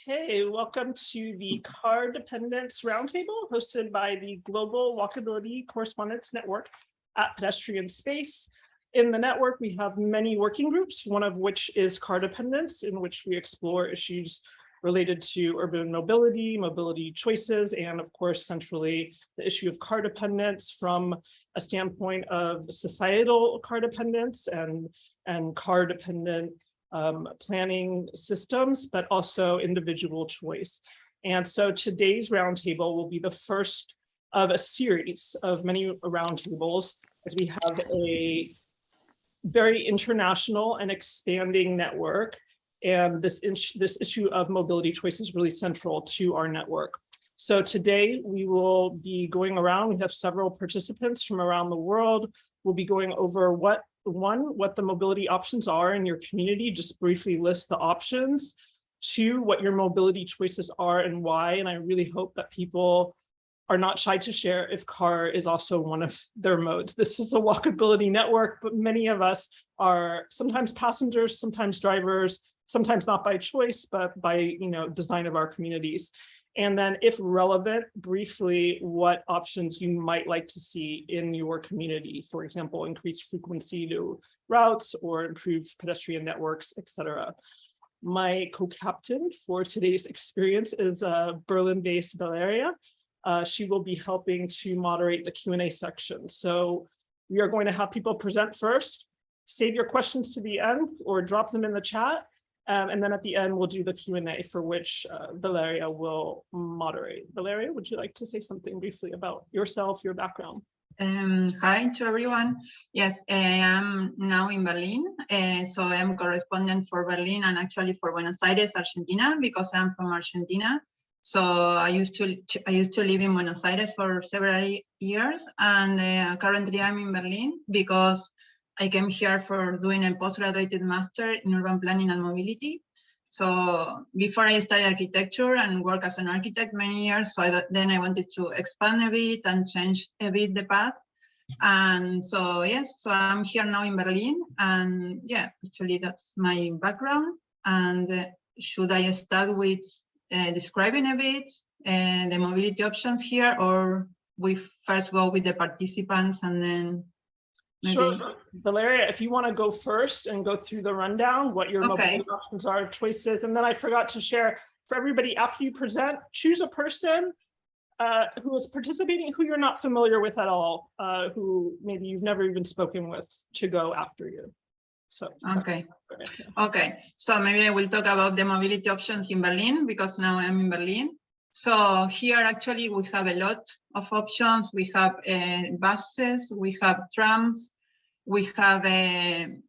Okay, welcome to the Car Dependence Roundtable hosted by the Global Walkability Correspondents Network at Pedestrian Space. In the network, we have many working groups, one of which is car dependence, in which we explore issues related to urban mobility, mobility choices, and of course, centrally, the issue of car dependence from a standpoint of societal car dependence and car dependent planning systems, but also individual choice. And so today's roundtable will be the first of a series of many roundtables, as we have a very international and expanding network. And this issue of mobility choice is really central to our network. So today we will be going around. We have several participants from around the world. We'll be going over what the mobility options are in your community, just briefly list the options. Two, what your mobility choices are and why. And I really hope that people are not shy to share if car is also one of their modes. This is a walkability network, but many of us are sometimes passengers, sometimes drivers, sometimes not by choice, but by design of our communities. And then if relevant, briefly, what options you might like to see in your community. For example, increased frequency to routes or improved pedestrian networks, etc. My co-captain for today's experience is Berlin-based Valeria. She will be helping to moderate the Q&A section. So we are going to have people present first, save your questions to the end or drop them in the chat. And then at the end, we'll do the Q&A for which Valeria will moderate. Valeria, would you like to say something briefly about yourself, your background? Hi to everyone. Yes, I am now in Berlin. So I am correspondent for Berlin and actually for Buenos Aires, Argentina, because I'm from Argentina. So I used to live in Buenos Aires for several years, and currently I'm in Berlin because I came here for doing a postgraduate master in urban planning and mobility. So before I studied architecture and work as an architect many years, so then I wanted to expand a bit and change a bit the path. And so, yes, so I'm here now in Berlin. And yeah, actually that's my background. And should I start with describing a bit the mobility options here, or we first go with the participants and then maybe... Sure, Valeria, if you want to go first and go through the rundown, what your mobility options are, choices, and then I forgot to share for everybody after you present, choose a person who is participating, who you're not familiar with at all, who maybe you've never even spoken with, to go after you. So okay. So maybe I will talk about the mobility options in Berlin because now I'm in Berlin. So here actually we have a lot of options. We have buses, we have trams, we have S-Bahn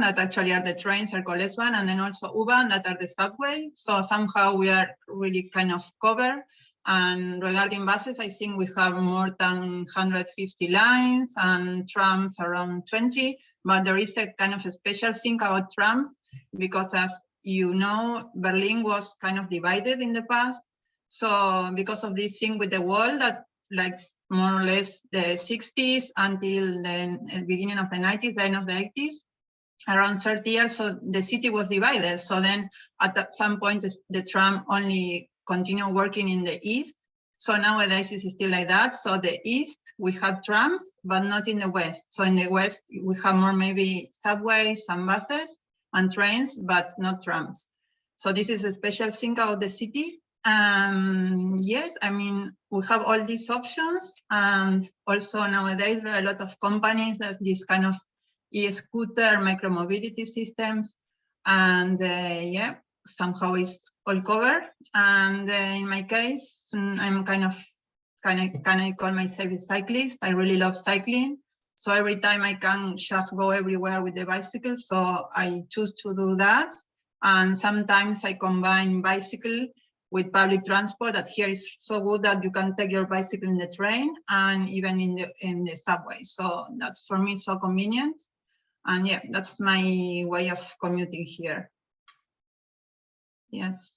that actually are the trains, are called S-Bahn, and then also U-Bahn that are the subway. So somehow we are really kind of covered. And regarding buses, I think we have more than 150 lines and trams around 20. But there is a kind of a special thing about trams because, as you know, Berlin was kind of divided in the past. So because of this thing with the wall that like more or less the 60s until the beginning of the 90s, the end of the 80s, around 30 years, so the city was divided. So then at some point, the tram only continue working in the east. So nowadays it's still like that. So the east, we have trams, but not in the west. So in the west, we have more maybe subways and buses and trains, but not trams. So this is a special thing about the city. Yes, I mean, we have all these options. And also nowadays, there are a lot of companies that this kind of e-scooter, micromobility systems. And yeah, somehow it's all covered. And in my case, I'm can I call myself a cyclist? I really love cycling. So every time I can just go everywhere with the bicycle, so I choose to do that. And sometimes I combine bicycle with public transport. That here is so good that you can take your bicycle in the train and even in the subway. So that's for me so convenient. And yeah, that's my way of commuting here. Yes.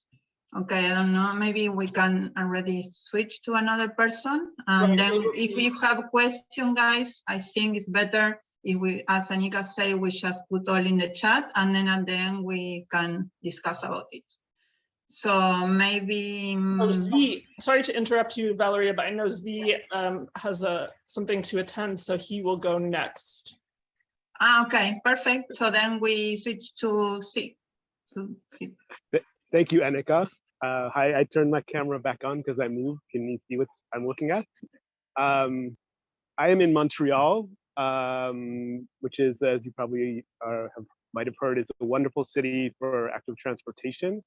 Okay, I don't know, maybe we can already switch to another person. And then if you have a question, guys, I think it's better if we, as Anika said, we just put all in the chat, and then at the end we can discuss about it. So maybe. Oh, Z, sorry to interrupt you, Valeria, but I know Z has something to attend, so he will go next. Okay, perfect. So then we switch to C. Thank you, Anika. Hi, I turned my camera back on because I moved. Can you see what I'm looking at? I am in Montreal, which is, as you probably might have heard, is a wonderful city for active transportation.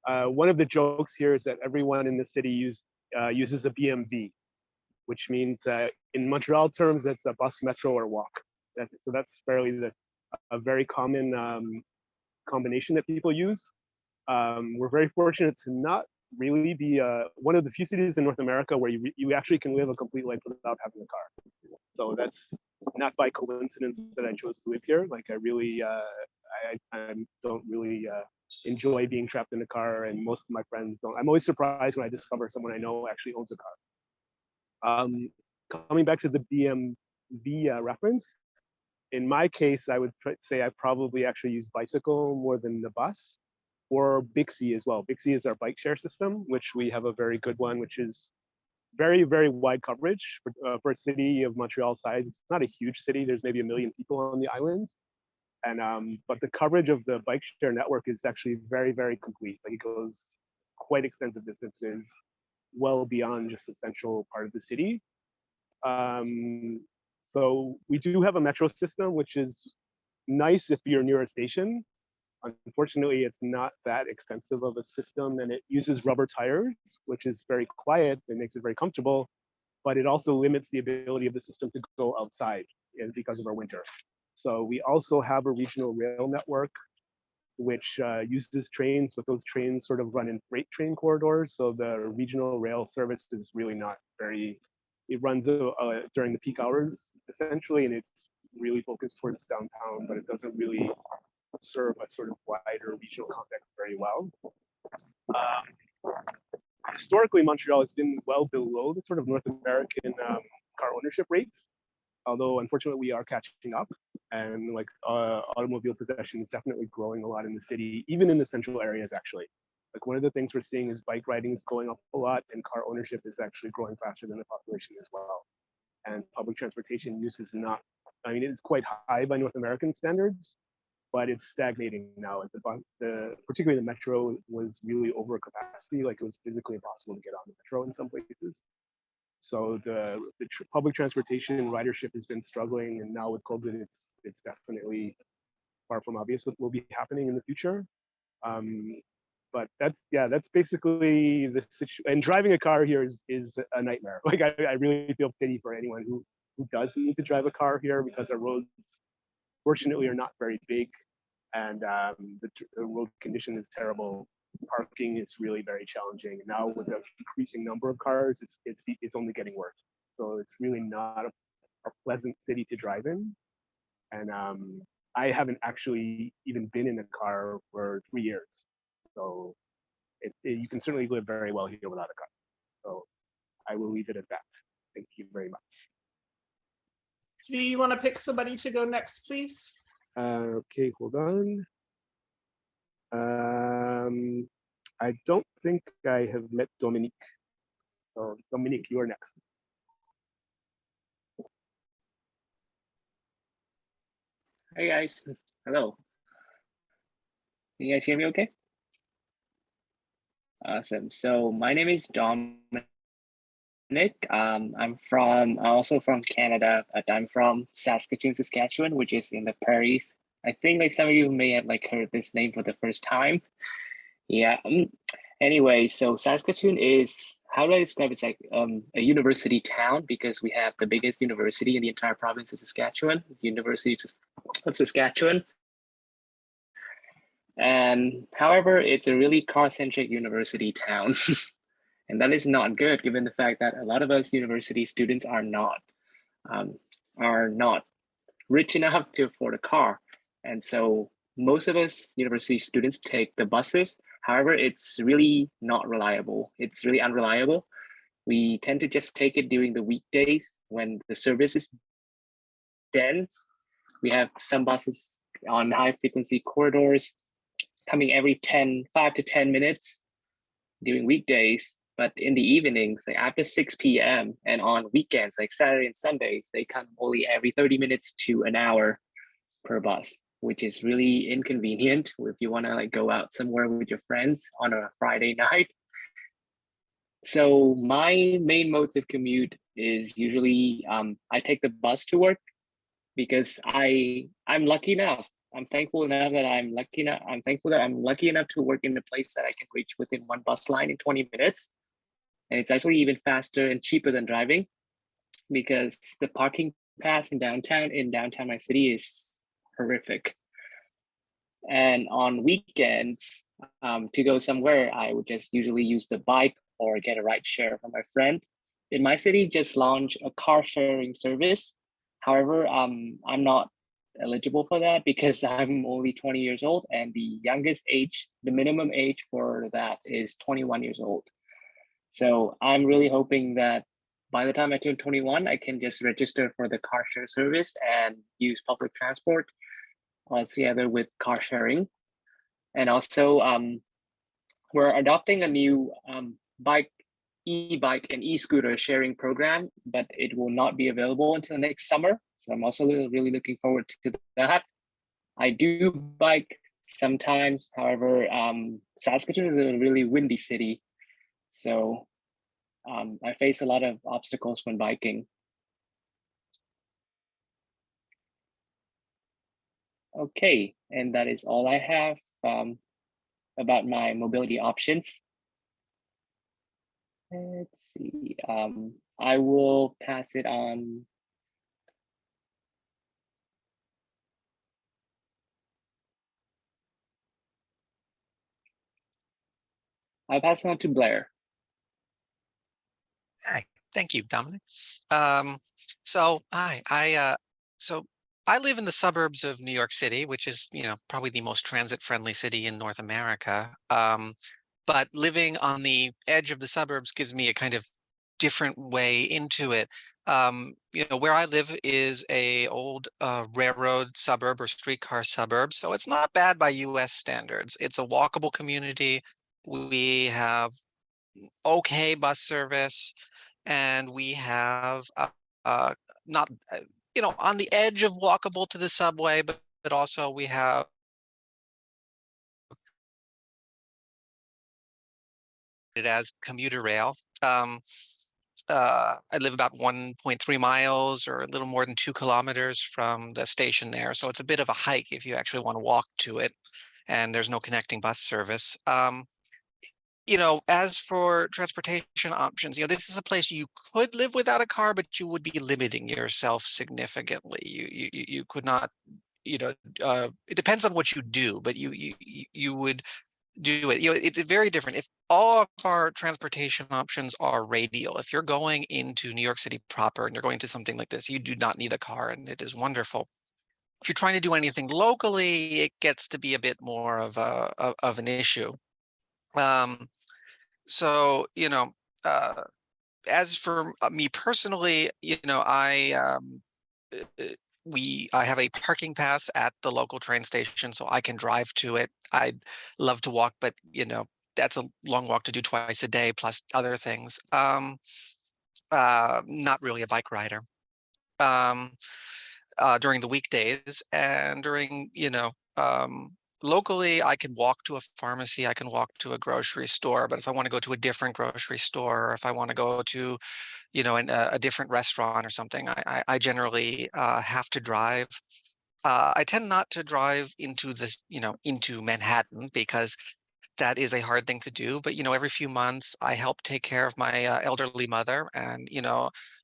One of the jokes here is that everyone in the city uses a BMV, which means in Montreal terms, that's a bus, metro, or walk. So that's fairly a very common combination that people use. We're very fortunate to not really be one of the few cities in North America where you actually can live a complete life without having a car. So that's not by coincidence that I chose to live here. Like I really, I don't really enjoy being trapped in a car, and most of my friends don't. I'm always surprised when I discover someone I know actually owns a car. Coming back to the BMV reference, in my case, I would say I probably actually use bicycle more than the bus, or Bixi as well. Bixi is our bike share system, which we have a very good one, which is very, very wide coverage for a city of Montreal size. It's not a huge city. There's maybe 1 million people on the island. And but the coverage of the bike share network is actually very, very complete. Like it goes quite extensive distances, well beyond just the central part of the city. So we do have a metro system, which is nice if you're near a station. Unfortunately, it's not that extensive of a system, and it uses rubber tires, which is very quiet and makes it very comfortable, but it also limits the ability of the system to go outside because of our winter. So we also have a regional rail network, which uses trains, but those trains sort of run in freight train corridors. So the regional rail service is really not very, it runs during the peak hours, essentially, and it's really focused towards downtown, but it doesn't really serve a sort of wider regional context very well. Historically, Montreal has been well below the sort of North American car ownership rates, although unfortunately we are catching up, and like automobile possession is definitely growing a lot in the city, even in the central areas actually. Like one of the things we're seeing is bike riding is going up a lot, and car ownership is actually growing faster than the population as well. And public transportation use is not, I mean, it's quite high by North American standards, but it's stagnating now. Particularly the metro was really over capacity. Like it was physically impossible to get on the metro in some places. So the public transportation ridership has been struggling, and now with COVID, it's definitely far from obvious what will be happening in the future. But that's basically the situation. And driving a car here is a nightmare. Like I really feel pity for anyone who does need to drive a car here, because our roads, fortunately, are not very big, and the road condition is terrible. Parking is really very challenging. Now with the increasing number of cars, it's only getting worse. So it's really not a pleasant city to drive in. And I haven't actually even been in a car for 3 years. So you can certainly live very well here without a car. So I will leave it at that. Thank you very much. Do you want to pick somebody to go next, please? Okay, hold on. I don't think I have met Dominique. So Dominique, you are next. Hey guys, hello. Can you guys hear me okay? Awesome. So my name is Dominic. I'm also from Canada. I'm from Saskatoon, Saskatchewan, which is in the prairies. I think like some of you may have like heard this name for the first time. Yeah. Anyway, so Saskatoon is, how do I describe it? It's like a university town, because we have the biggest university in the entire province of Saskatchewan, University of Saskatchewan. And however, it's a really car-centric university town. And that is not good, given the fact that a lot of us university students are not rich enough to afford a car. And so most of us university students take the buses. However, it's really not reliable. It's really unreliable. We tend to just take it during the weekdays when the service is dense. We have some buses on high frequency corridors coming every 5 to 10 minutes during weekdays. But in the evenings, like after 6 p.m. and on weekends, like Saturday and Sundays, they come only every 30 minutes to an hour per bus, which is really inconvenient if you want to like go out somewhere with your friends on a Friday night. So my main modes of commute is usually I take the bus to work because I'm lucky enough. I'm thankful enough that I'm lucky enough. I'm thankful that I'm lucky enough to work in a place that I can reach within one bus line in 20 minutes. And it's actually even faster and cheaper than driving because the parking pass in downtown my city is horrific. And on weekends, to go somewhere, I would just usually use the bike or get a ride share from my friend. In my city, just launched a car sharing service. However, I'm not eligible for that because I'm only 20 years old, and the minimum age for that is 21 years old. So I'm really hoping that by the time I turn 21, I can just register for the car share service and use public transport together with car sharing. And also, we're adopting a new e-bike and e-scooter sharing program, but it will not be available until next summer. So I'm also really looking forward to that. I do bike sometimes. However, Saskatoon is a really windy city. So I face a lot of obstacles when biking. Okay, and that is all I have about my mobility options. Let's see, I will pass it on. I'll pass it on to Blair. Hi, thank you, Dominic. So I live in the suburbs of New York City, which is, probably the most transit-friendly city in North America. But living on the edge of the suburbs gives me a kind of different way into it. Where I live is a old railroad suburb or streetcar suburb, so it's not bad by US standards. It's a walkable community. We have okay bus service, and we have not on the edge of walkable to the subway, but also we have it as commuter rail. I live about 1.3 miles or a little more than 2 kilometers from the station there, so it's a bit of a hike if you actually want to walk to it, and there's no connecting bus service. As for transportation options, this is a place you could live without a car, but you would be limiting yourself significantly. You could not, it depends on what you do, but you would do it. It's very different. If all of our transportation options are radial, if you're going into New York City proper and you're going to something like this, you do not need a car, and it is wonderful. If you're trying to do anything locally, it gets to be a bit more of an issue. So, as for me personally, I have a parking pass at the local train station, so I can drive to it. I'd love to walk, but that's a long walk to do twice a day, plus other things. Not really a bike rider. During the weekdays, and during, locally, I can walk to a pharmacy, I can walk to a grocery store, but if I want to go to a different grocery store, or if I want to go to, a different restaurant or something, I generally have to drive. I tend not to drive into this, into Manhattan, because that is a hard thing to do. But, every few months I help take care of my elderly mother, and,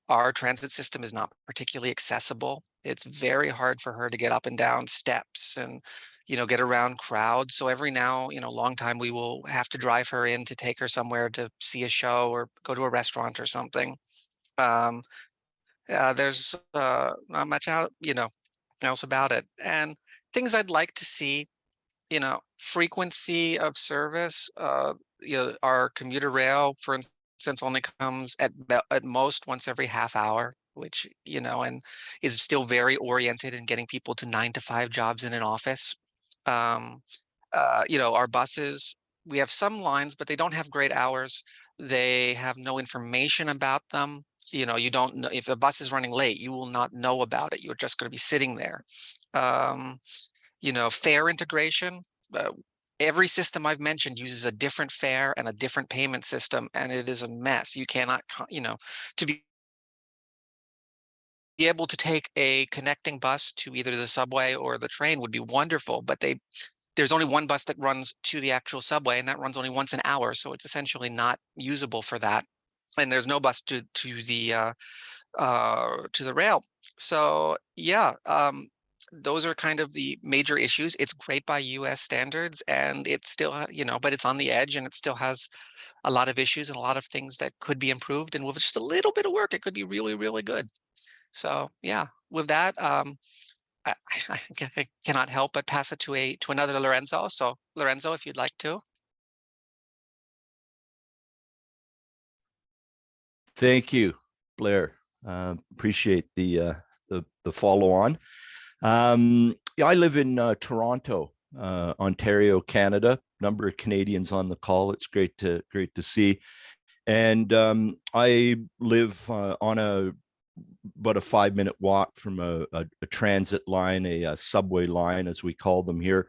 our transit system is not particularly accessible. It's very hard for her to get up and down steps and, get around crowds. So every now, long time, we will have to drive her in to take her somewhere to see a show or go to a restaurant or something. There's not much else about it. And things I'd like to see, frequency of service. Our commuter rail, for instance, only comes at most once every half hour, which, you know, and is still very oriented in getting people to 9-to-5 jobs in an office. You know, our buses, we have some lines, but they don't have great hours. They have no information about them. You know, you don't know if a bus is running late, you will not know about it. You're just going to be sitting there. You know, fare integration. Every system I've mentioned uses a different fare and a different payment system, and it is a mess. You cannot, you know, to be able to take a connecting bus to either the subway or the train would be wonderful, but there's only one bus that runs to the actual subway, and that runs only once an hour, so it's essentially not usable for that. And there's no bus to the rail. So yeah, those are kind of the major issues. It's great by US standards, and it's still, you know, but it's on the edge, and it still has a lot of issues and a lot of things that could be improved. And with just a little bit of work, it could be really, really good. So yeah, with that, I, I cannot help but pass it to another Lorenzo. So Lorenzo, if you'd like to. Thank you, Blair. Appreciate the follow on. Yeah, I live in Toronto, Ontario, Canada. Number of Canadians on the call. It's great to see. And I live on about a 5-minute walk from a transit line, a subway line, as we call them here.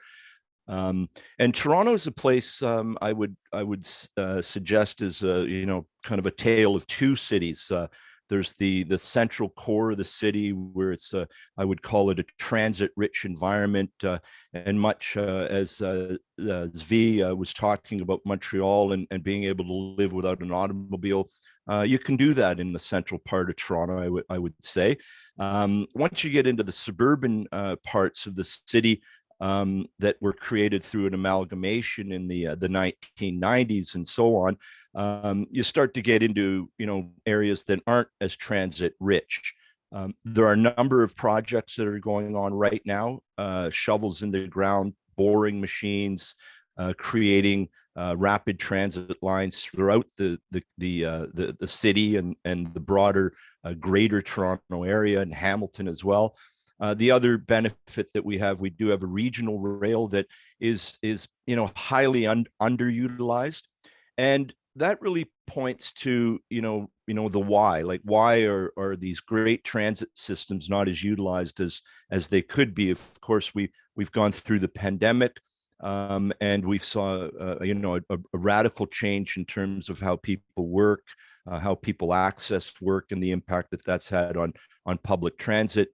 And Toronto is a place I would suggest is you know, kind of a tale of two cities. There's the central core of the city where it's I would call it a transit-rich environment, and much as Zvi was talking about Montreal and being able to live without an automobile, you can do that in the central part of Toronto, I would say. Once you get into the suburban parts of the city, that were created through an amalgamation in the 1990s and so on, you start to get into, you know, areas that aren't as transit rich. There are a number of projects that are going on right now, shovels in the ground, boring machines, creating rapid transit lines throughout the city and the broader greater Toronto area and Hamilton as well. The other benefit that we do have a regional rail that is you know, highly underutilized, and that really points to you know the why. Like, why are these great transit systems not as utilized as they could be? Of course, we've gone through the pandemic, and we saw you know, a radical change in terms of how people work, how people access work, and the impact that that's had on public transit.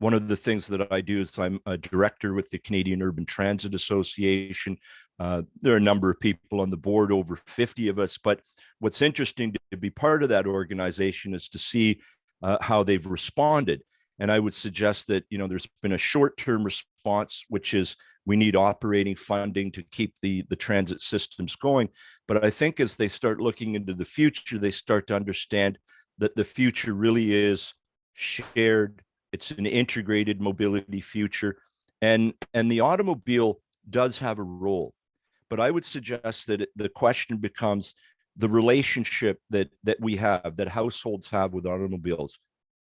One of the things that I do is I'm a director with the Canadian Urban Transit Association. There are a number of people on the board, over 50 of us, but what's interesting to be part of that organization is to see how they've responded. And I would suggest that, you know, there's been a short-term response, which is we need operating funding to keep the transit systems going. But I think as they start looking into the future, they start to understand that the future really is shared. It's an integrated mobility future, and the automobile does have a role. But I would suggest that the question becomes the relationship that we have, that households have with automobiles.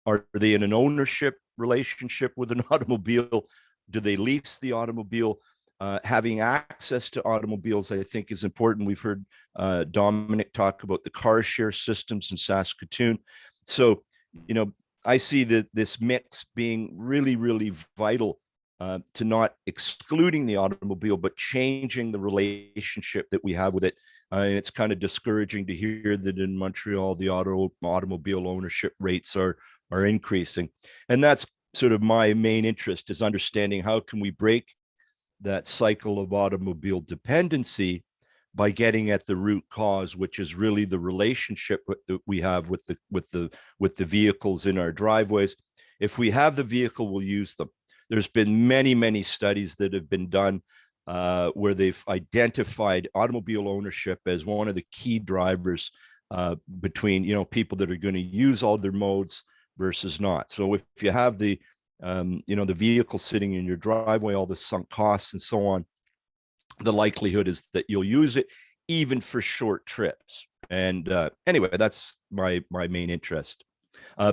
Are they in an ownership relationship with an automobile? Do they lease the automobile? Having access to automobiles, I think, is important. We've heard Dominic talk about the car share systems in Saskatoon. So, you know, I see that this mix being really, really vital to not excluding the automobile, but changing the relationship that we have with it. And it's kind of discouraging to hear that in Montreal, the automobile ownership rates are increasing. And that's sort of my main interest, is understanding how can we break that cycle of automobile dependency by getting at the root cause, which is really the relationship that we have with the vehicles in our driveways. If we have the vehicle, we'll use them. There's been many studies that have been done where they've identified automobile ownership as one of the key drivers between, you know, people that are going to use all their modes versus not. So if you have the you know, the vehicle sitting in your driveway, all the sunk costs and so on, the likelihood is that you'll use it even for short trips. And anyway, that's my main interest.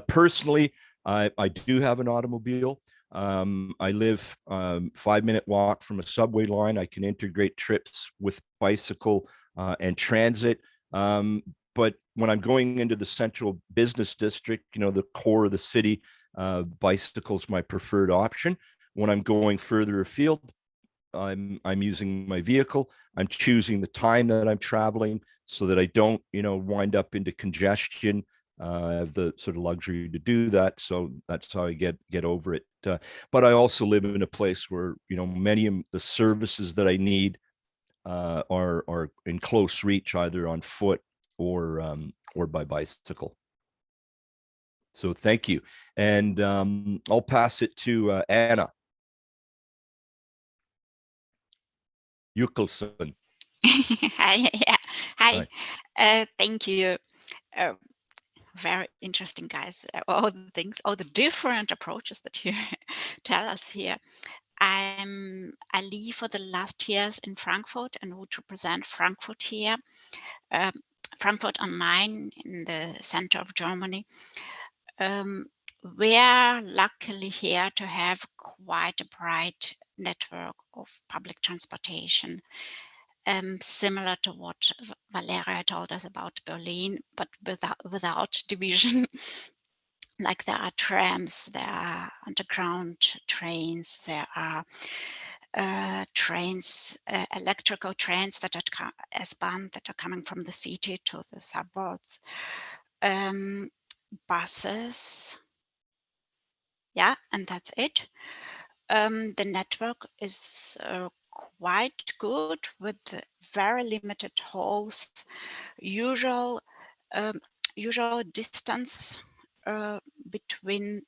Personally, I do have an automobile. I live 5-minute walk from a subway line. I can integrate trips with bicycle and transit. But when I'm going into the central business district, the core of the city, bicycle's my preferred option. When I'm going further afield, I'm using my vehicle. I'm choosing the time that I'm traveling so that I don't, wind up into congestion. I have the sort of luxury to do that, so that's how I get over it. But I also live in a place where many of the services that I need are in close reach, either on foot or by bicycle. So thank you, and I'll pass it to Anna Yukelson. Hi, yeah. Hi. Hi. Thank you. Very interesting, guys. All the things, all the different approaches that you tell us here. I live for the last years in Frankfurt and would represent Frankfurt here. Frankfurt am Main in the center of Germany. We're luckily here to have quite a bright network of public transportation. Similar to what Valeria told us about Berlin, but without division. Like there are trams, there are underground trains, there are trains, electrical trains that are S-Bahn that are coming from the city to the suburbs, buses. Yeah, and that's it. The network is quite good with very limited holes, usual distance between,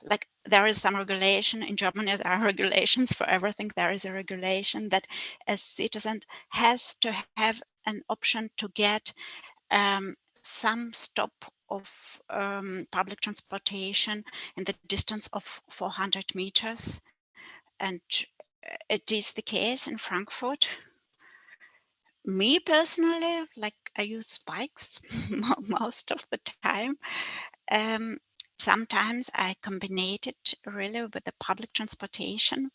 like there is some regulation in Germany. There are regulations for everything. There is a regulation that a citizen has to have an option to get some stop of public transportation in the distance of 400 meters. And it is the case in Frankfurt. Me personally, like I use bikes most of the time. Sometimes I combine it really with the public transportation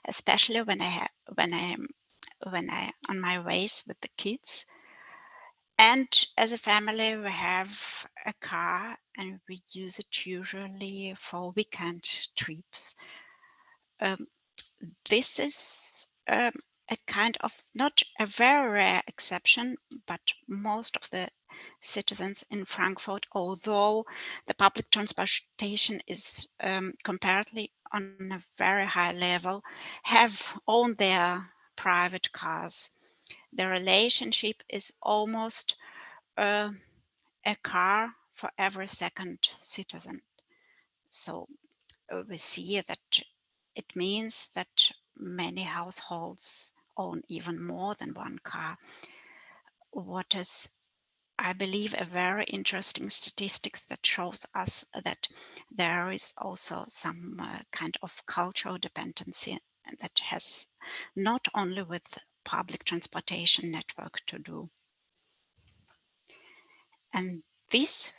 especially when I'm on my ways with the kids. And as a family, we have a car and we use it usually for weekend trips. This is a kind of, not a very rare exception, but most of the citizens in Frankfurt, although the public transportation is comparatively on a very high level, have owned their private cars. The relationship is almost a car for every second citizen. So we see that it means that many households own even more than one car. What is, I believe, a very interesting statistics that shows us that there is also some kind of cultural dependency that has not only with public transportation network to do. And this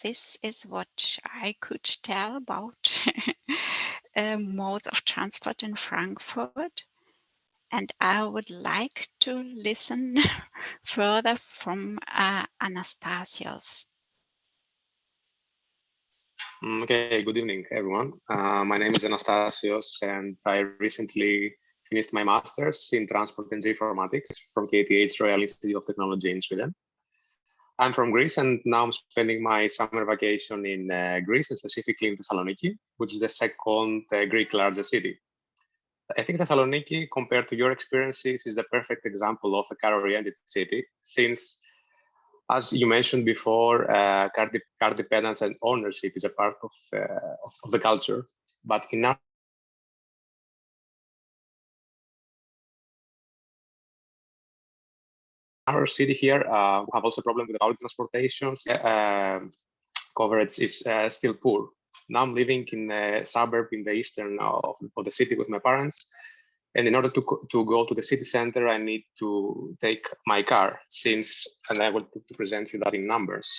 is what I could tell about modes of transport in Frankfurt. And I would like to listen further from Anastasios. Okay, good evening, everyone. My name is Anastasios, and I recently finished my master's in transport and informatics from KTH Royal Institute of Technology in Sweden. I'm from Greece, and now I'm spending my summer vacation in Greece, and specifically in Thessaloniki, which is the second Greek largest city. I think Thessaloniki, compared to your experiences, is the perfect example of a car-oriented city, since, as you mentioned before, car dependence and ownership is a part of the culture. But in our city here, we have also a problem with public transportation. Coverage is still poor. Now I'm living in a suburb in the eastern of the city with my parents. And in order to go to the city center, I need to take my car, and I want to present you that in numbers.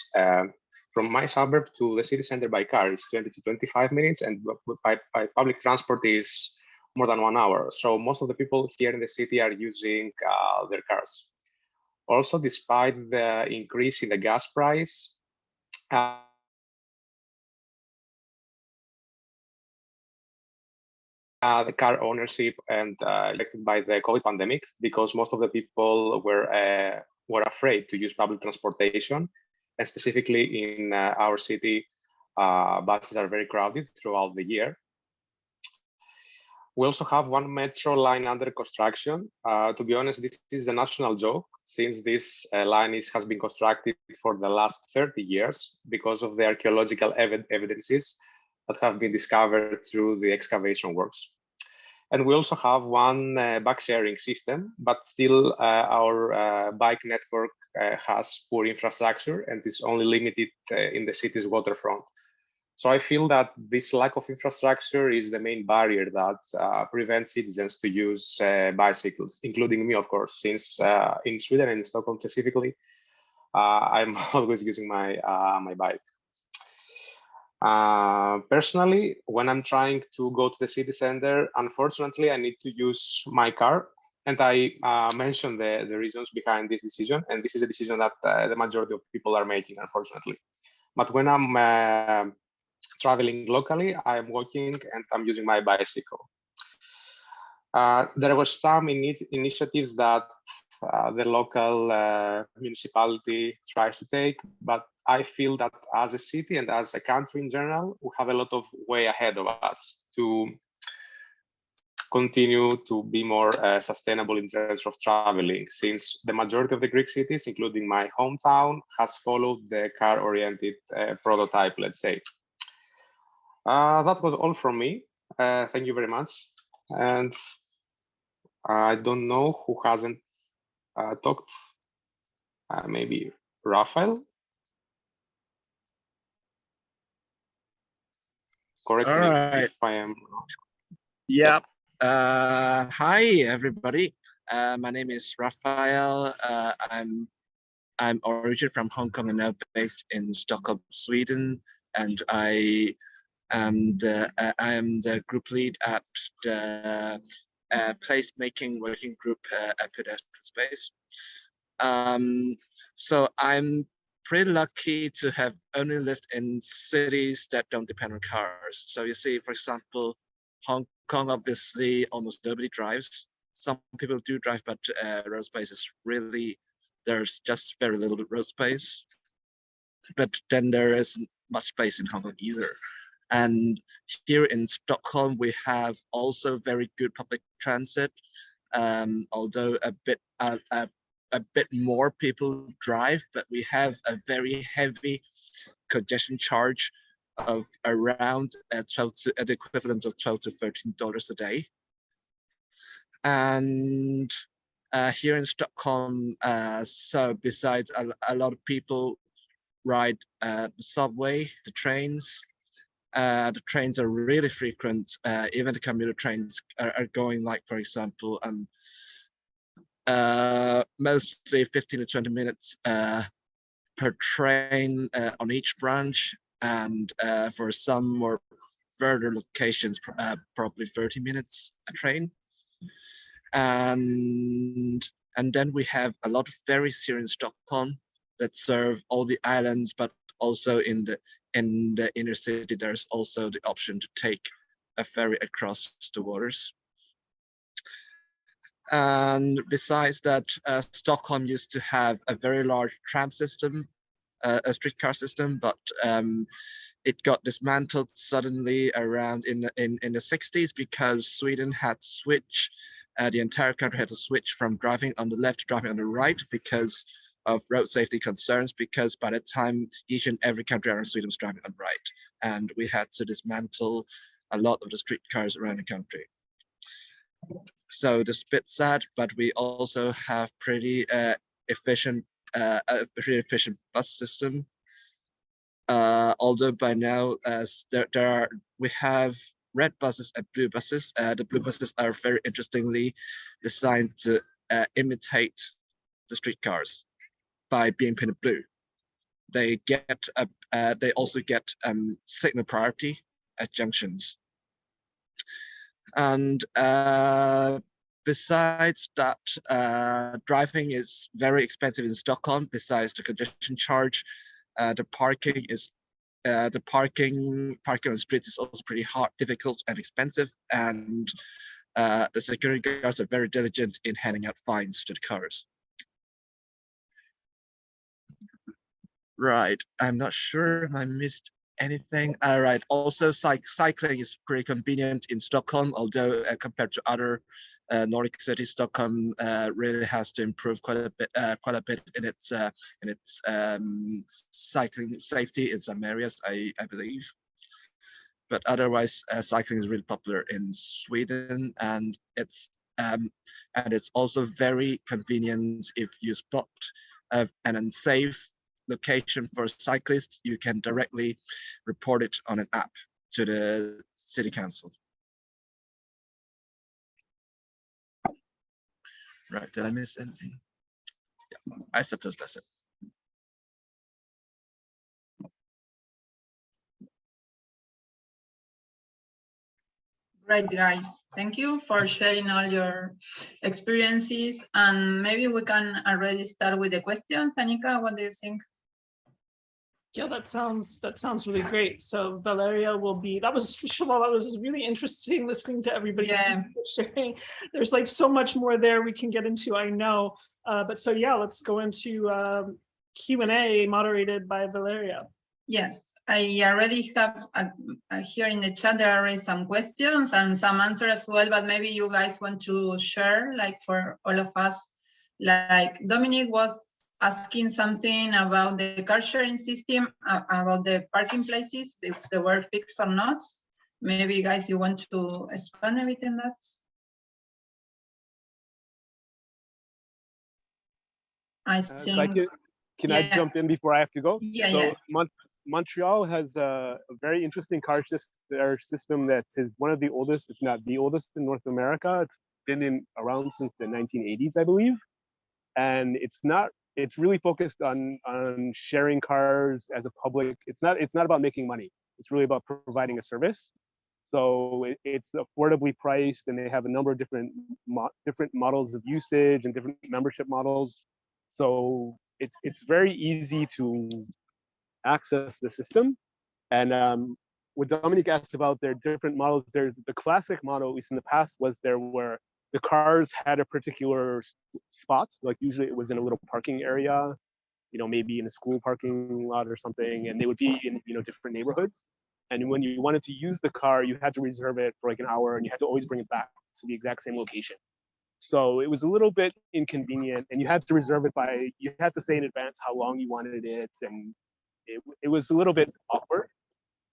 from my suburb to the city center by car is 20 to 25 minutes, and by public transport is more than 1 hour. So most of the people here in the city are using their cars. Also, despite the increase in the gas price, the car ownership and affected by the COVID pandemic, because most of the people were afraid to use public transportation, and specifically in our city, buses are very crowded throughout the year. We also have one metro line under construction. To be honest, this is a national joke, since this line has been constructed for the last 30 years because of the archaeological evidences that have been discovered through the excavation works. And we also have one bike sharing system, but still our bike network has poor infrastructure and is only limited in the city's waterfront. So I feel that this lack of infrastructure is the main barrier that prevents citizens to use bicycles, including me, of course, since in Sweden and in Stockholm specifically, I'm always using my my bike. Personally, when I'm trying to go to the city center, unfortunately, I need to use my car. And I mentioned the reasons behind this decision. And this is a decision that the majority of people are making, unfortunately. But when I'm traveling locally, I'm walking and I'm using my bicycle. There were some initiatives that the local municipality tries to take, but I feel that as a city and as a country in general, we have a lot of way ahead of us to continue to be more sustainable in terms of traveling, since the majority of the Greek cities, including my hometown, has followed the car-oriented prototype, let's say. That was all from me. Thank you very much. And I don't know who hasn't talked. Maybe Raphael? Correct me if I am wrong. Yep. Hi, everybody. My name is Raphael. I'm originally from Hong Kong and now based in Stockholm, Sweden, and I am the group lead at the placemaking working group at Pedestrian Space. So I'm pretty lucky to have only lived in cities that don't depend on cars. So you see, for example, Hong Kong, obviously, almost nobody drives. Some people do drive, but road space is really, there's just very little road space. But then there isn't much space in Hong Kong either. And here in Stockholm, we have also very good public transit, although a bit more people drive, but we have a very heavy congestion charge of around the equivalent of $12 to $13 a day. And here in Stockholm, so besides a lot of people ride the subway, the trains. The trains are really frequent. Even the commuter trains are going, like, for example, mostly 15 to 20 minutes per train on each branch, and for some more further locations, probably 30 minutes a train. And then we have a lot of ferries here in Stockholm that serve all the islands, but also in the inner city, there's also the option to take a ferry across the waters. And besides that, Stockholm used to have a very large tram system, a streetcar system, but it got dismantled suddenly around in the 60s because Sweden had to switch, the entire country had to switch from driving on the left to driving on the right because of road safety concerns, because by the time each and every country around Sweden was driving on the right, and we had to dismantle a lot of the streetcars around the country. So it's a bit sad, but we also have pretty efficient bus system. Although by now, we have red buses and blue buses. The blue buses are very interestingly designed to imitate the streetcars by being painted blue. they also get signal priority at junctions. And besides that, driving is very expensive in Stockholm. Besides the congestion charge, the parking on the streets is also pretty hard, difficult, and expensive. And the security guards are very diligent in handing out fines to the cars. Right, I'm not sure if I missed anything. All right, also cycling is pretty convenient in Stockholm, although compared to other Nordic cities, Stockholm really has to improve quite a bit in its cycling safety in some areas, I believe. But otherwise, cycling is really popular in Sweden, and it's also very convenient if you spot an unsafe location for cyclists. You can directly report it on an app to the city council. Right, did I miss anything? Yeah, I suppose that's it. Great, Guy. Thank you for sharing all your experiences. And maybe we can already start with the questions. Anika, what do you think? Yeah, that sounds really great. So Valeria will be, that was really interesting listening to everybody sharing. There's like so much more there we can get into, I know. But so yeah, let's go into Q&A moderated by Valeria. Yes, I already have here in the chat, there are already some questions and some answers as well, but maybe you guys want to share, like for all of us, like Dominic was asking something about the car sharing system, about the parking places, if they were fixed or not. Maybe guys, you want to expand a bit on that? I think. Can I jump in before I have to go? Yeah, so yeah. Montreal has a very interesting car system that is one of the oldest, if not the oldest in North America. It's been around since the 1980s, I believe. And it's really focused on sharing cars as a public. It's not about making money. It's really about providing a service. So it's affordably priced, and they have a number of different models of usage and different membership models. So it's very easy to access the system. And what Dominic asked about, their different models. There's the classic model, at least in the past, was there where the cars had a particular spot, like usually it was in a little parking area, maybe in a school parking lot or something, and they would be in different neighborhoods. And when you wanted to use the car, you had to reserve it for like an hour, and you had to always bring it back to the exact same location. So it was a little bit inconvenient, and you had to reserve it you had to say in advance how long you wanted it, and it was a little bit awkward.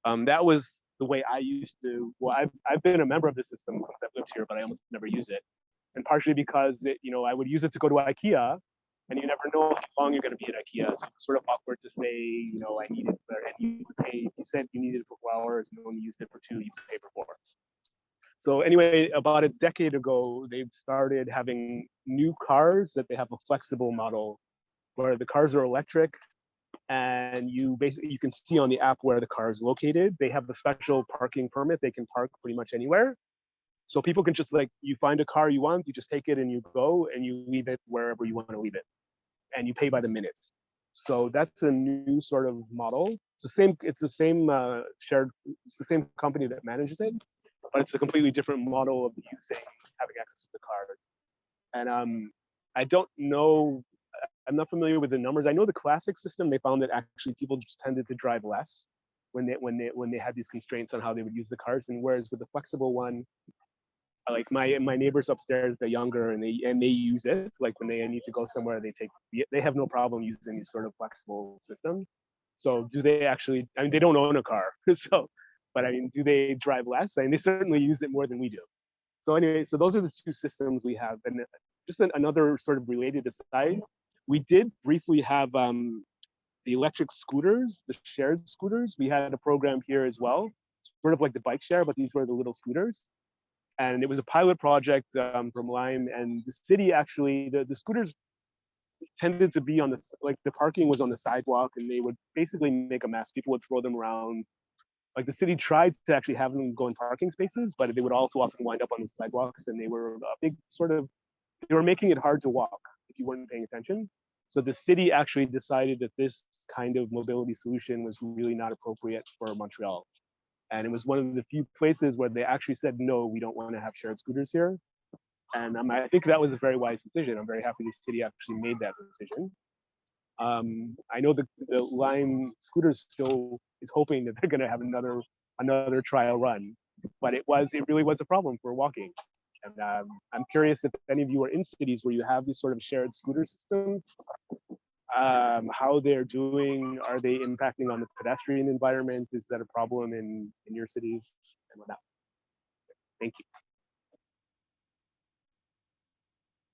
That was the way I used to. Well, I've been a member of the system since I've lived here, but I almost never use it, and partially because I would use it to go to IKEA, and you never know how long you're going to be at IKEA. So it's sort of awkward to say, I need it, and you pay. You said you needed it for 4 hours, and when you used it for 2, you pay for 4. So anyway, about a decade ago, they've started having new cars that they have a flexible model where the cars are electric, and you can see on the app where the car is located. They have a special parking permit. They can park pretty much anywhere. So people can just you find a car you want, you just take it and you go and you leave it wherever you want to leave it, and you pay by the minute. So that's a new sort of model. It's the same company that manages it, but it's a completely different model of having access to the cars. And I don't know, I'm not familiar with the numbers. I know the classic system, they found that actually people just tended to drive less when they had these constraints on how they would use the cars. And whereas with the flexible one, like my neighbors upstairs, they're younger, and they use it. Like when they need to go somewhere, they have no problem using this sort of flexible system. So do they actually? I mean, they don't own a car, but I mean, do they drive less? I mean, they certainly use it more than we do. So anyway, so those are the two systems we have. And just another sort of related aside, we did briefly have the electric scooters, the shared scooters. We had a program here as well, sort of like the bike share, but these were the little scooters. And it was a pilot project from Lime, and the city actually, the scooters tended to be on the, like the parking was on the sidewalk, and they would basically make a mess. People would throw them around. Like the city tried to actually have them go in parking spaces, but they would also often wind up on the sidewalks, and they were a big sort of, they were making it hard to walk if you weren't paying attention. So the city actually decided that this kind of mobility solution was really not appropriate for Montreal. And it was one of the few places where they actually said, no, we don't want to have shared scooters here. And I think that was a very wise decision. I'm very happy the city actually made that decision. I know the Lime Scooters still is hoping that they're going to have another trial run, but it really was a problem for walking. And I'm curious if any of you are in cities where you have these sort of shared scooter systems, how they're doing. Are they impacting on the pedestrian environment? Is that a problem in your cities and whatnot? Thank you.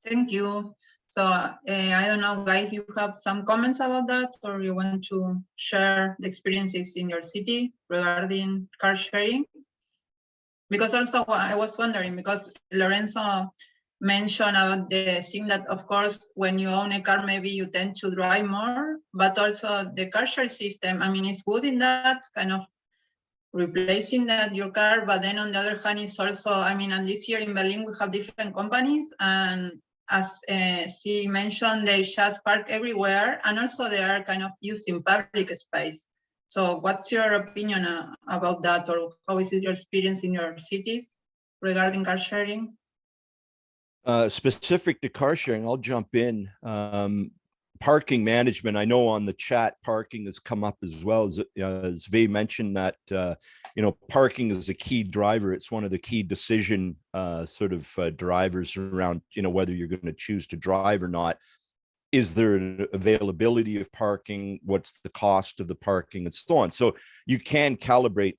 Thank you. So I don't know, guys, if you have some comments about that, or you want to share the experiences in your city regarding car sharing? Because also I was wondering, because Lorenzo mentioned about the thing that, of course, when you own a car, maybe you tend to drive more, but also the car share system, I mean, it's good in that kind of replacing that your car, but then on the other hand, it's also, I mean, at least here in Berlin, we have different companies, and as she mentioned, they just park everywhere, and also they are kind of used in public space. So what's your opinion about that, or how is it your experience in your cities regarding car sharing? Specific to car sharing, I'll jump in. Parking management, I know on the chat, parking has come up as well. As Zvi mentioned that, parking is a key driver. It's one of the key decision drivers around, whether you're going to choose to drive or not. Is there an availability of parking? What's the cost of the parking and so on? So you can calibrate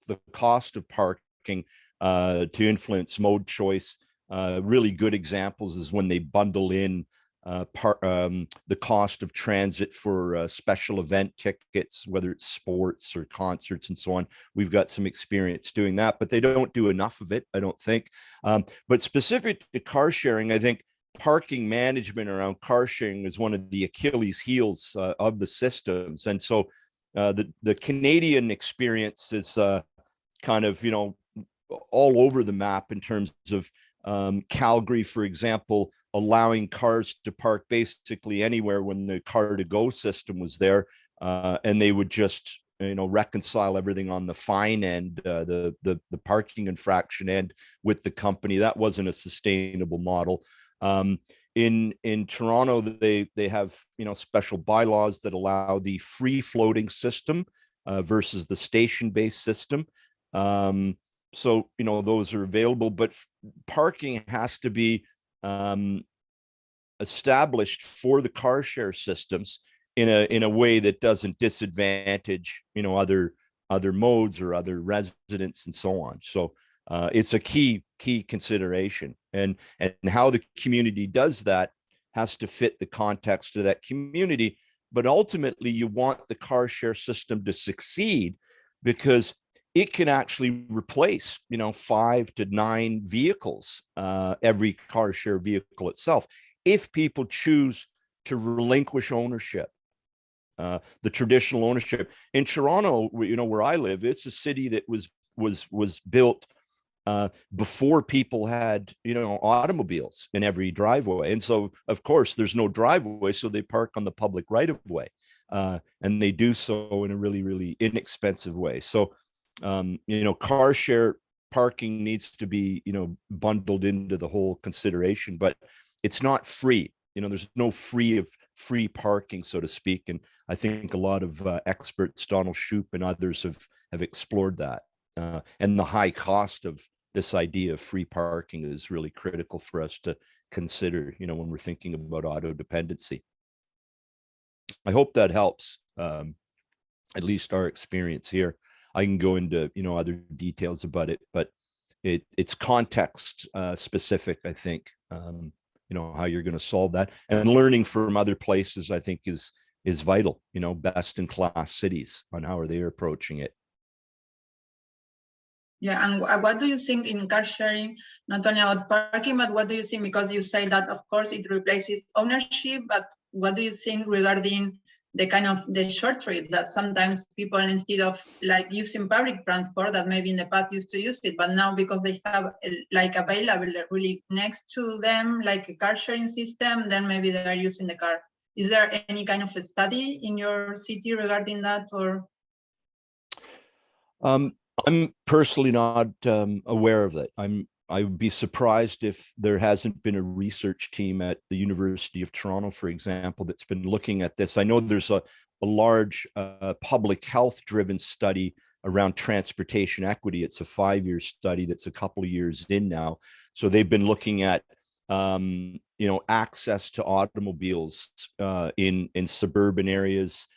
the cost of parking to influence mode choice. Really good examples is when they bundle in the cost of transit for special event tickets, whether it's sports or concerts and so on. We've got some experience doing that, but they don't do enough of it, I don't think. But specific to car sharing, I think parking management around car sharing is one of the Achilles heels of the systems. And so the Canadian experience is kind of, all over the map in terms of Calgary, for example, allowing cars to park basically anywhere when the car to go system was there, and they would just reconcile everything on the fine end, the parking infraction end with the company. That wasn't a sustainable model. In Toronto, they have special bylaws that allow the free floating system versus the station-based system. So those are available, but parking has to be established for the car share systems in a way that doesn't disadvantage other modes or other residents and so on. So it's a key consideration, and how the community does that has to fit the context of that community. But ultimately, you want the car share system to succeed because it can actually replace 5 to 9 vehicles, every car share vehicle itself, if people choose to relinquish ownership, the traditional ownership. In Toronto, where I live, it's a city that was built before people had automobiles in every driveway, and so of course there's no driveway, so they park on the public right of way, and they do so in a really, really inexpensive way. So car share parking needs to be bundled into the whole consideration, but it's not free. There's no free parking, so to speak. And I think a lot of experts, Donald Shoup and others, have explored that. And the high cost of this idea of free parking is really critical for us to consider, when we're thinking about auto dependency. I hope that helps, at least our experience here. I can go into other details about it, but it's context specific, I think. How you're going to solve that, and learning from other places, I think is vital. Best in class cities on how are they approaching it. Yeah, and what do you think in car sharing, not only about parking, but what do you think, because you say that of course it replaces ownership, but what do you think regarding the kind of the short trip that sometimes people, instead of like using public transport that maybe in the past used to use it, but now because they have like available really next to them, like a car sharing system, then maybe they are using the car. Is there any kind of a study in your city regarding that, or? I'm personally not aware of it. I would be surprised if there hasn't been a research team at the University of Toronto, for example, that's been looking at this. I know there's a large public health driven study around transportation equity. It's a 5-year study that's a couple of years in now. So they've been looking at access to automobiles in suburban areas,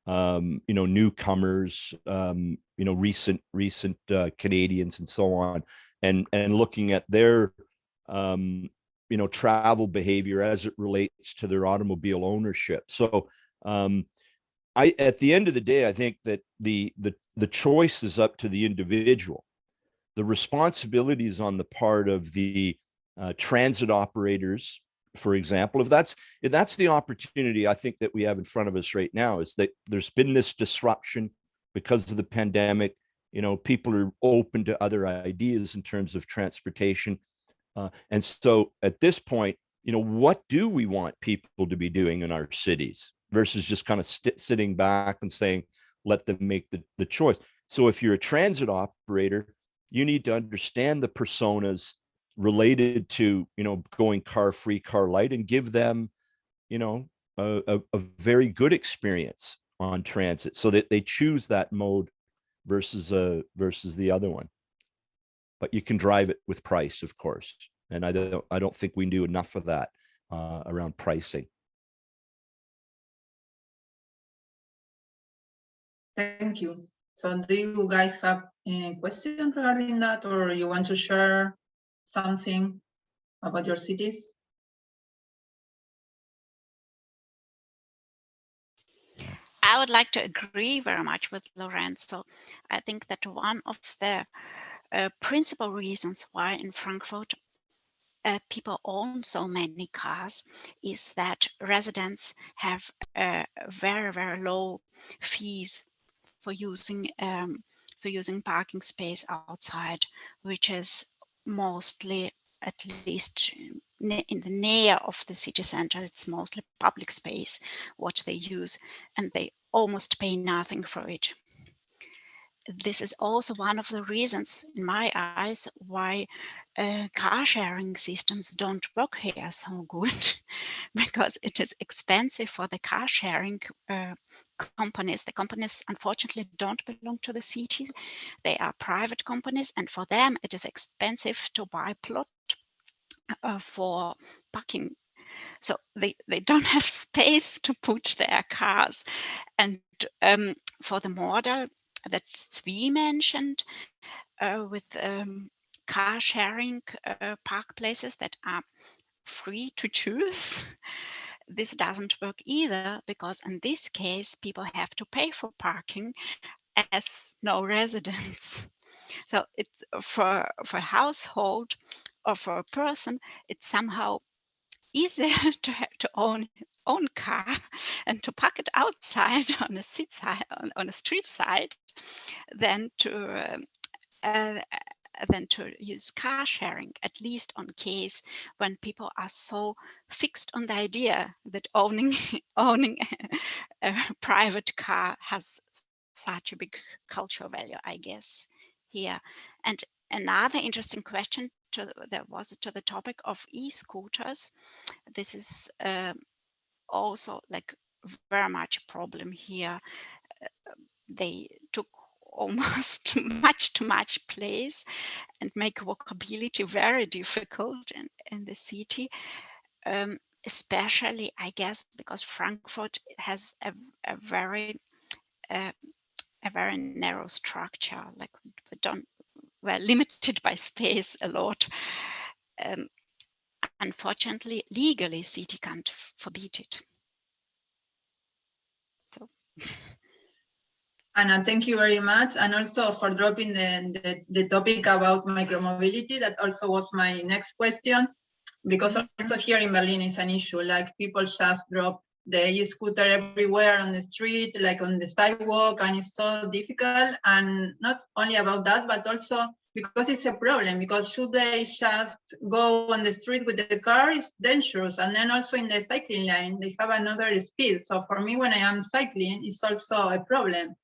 newcomers, recent Canadians and so on, and looking at their travel behavior as it relates to their automobile ownership. So at the end of the day, I think that the choice is up to the individual. The responsibility is on the part of the transit operators, for example. If that's the opportunity I think that we have in front of us right now, is that there's been this disruption because of the pandemic. People are open to other ideas in terms of transportation. And so at this point, what do we want people to be doing in our cities versus just kind of sitting back and saying, let them make the choice. So if you're a transit operator, you need to understand the personas related to, going car free, car light, and give them, a very good experience on transit so that they choose that mode versus the other one. But you can drive it with price, of course. And I don't think we do enough of that around pricing. Thank you. So do you guys have any questions regarding that, or you want to share something about your cities? I would like to agree very much with Lorenzo. I think that one of the principal reasons why in Frankfurt people own so many cars is that residents have very, very low fees for using parking space outside, which is mostly, at least in the near of the city center, it's mostly public space what they use, and they almost pay nothing for it. This is also one of the reasons, in my eyes, why car sharing systems don't work here so good, because it is expensive for the car sharing companies. The companies, unfortunately, don't belong to the cities. They are private companies, and for them, it is expensive to buy plot for parking. So they don't have space to put their cars. And for the model that Zvi mentioned, with car sharing park places that are free to choose, this doesn't work either, because in this case, people have to pay for parking as no residents. So it's for a household or for a person, it's somehow easier to have to own car and to park it outside on a street side than to use car sharing, at least on case when people are so fixed on the idea that owning a private car has such a big cultural value, I guess, here. And another interesting question to the topic of e-scooters. This is also like very much a problem here. They took almost much too much place and make walkability very difficult in the city, especially, I guess, because Frankfurt has a very narrow structure. Like we're limited by space a lot. Unfortunately, legally, city can't forbid it. So. Anna, thank you very much. And also for dropping the topic about micromobility. That also was my next question, because also here in Berlin is an issue. Like people just drop the e-scooter everywhere on the street, like on the sidewalk, and it's so difficult. And not only about that, but also because it's a problem, because should they just go on the street with the car, it's dangerous. And then also in the cycling lane, they have another speed. So for me, when I am cycling, it's also a problem,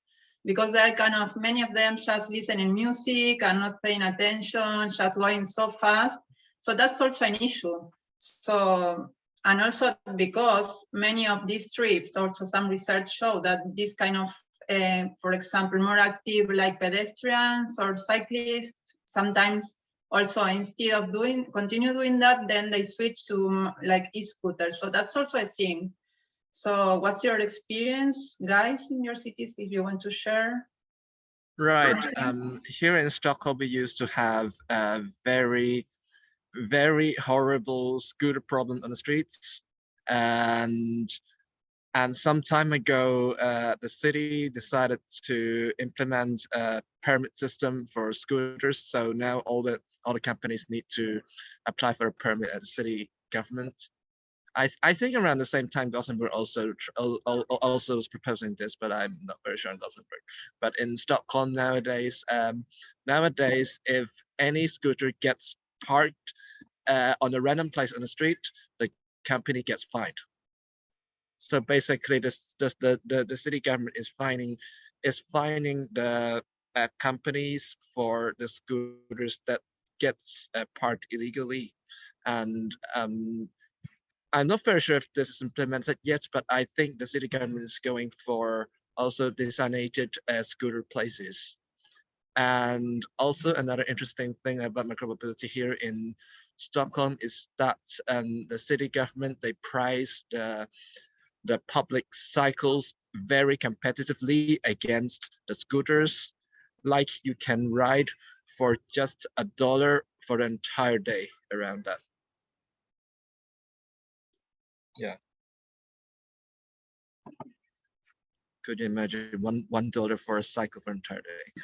because they're kind of, many of them just listening music and not paying attention, just going so fast. So that's also an issue. So, and also because many of these trips, also some research show that this kind of, for example, more active like pedestrians or cyclists, sometimes also instead of continue doing that, then they switch to like e-scooters. So that's also a thing. So what's your experience, guys, in your cities, if you want to share? Right. Here in Stockholm, we used to have a very, very horrible scooter problem on the streets. And some time ago, the city decided to implement a permit system for scooters. So now all the companies need to apply for a permit at the city government. I think around the same time Gothenburg also was proposing this, but I'm not very sure in Gothenburg. But in Stockholm nowadays, if any scooter gets parked on a random place on the street, the company gets fined. So basically, the city government is fining the companies for the scooters that gets parked illegally, and I'm not very sure if this is implemented yet, but I think the city government is going for also designated scooter places. And also another interesting thing about micromobility here in Stockholm is that the city government, they price the public cycles very competitively against the scooters. Like you can ride for just $1 for the entire day around that. Yeah. Could you imagine $1 for a cycle for an entire day?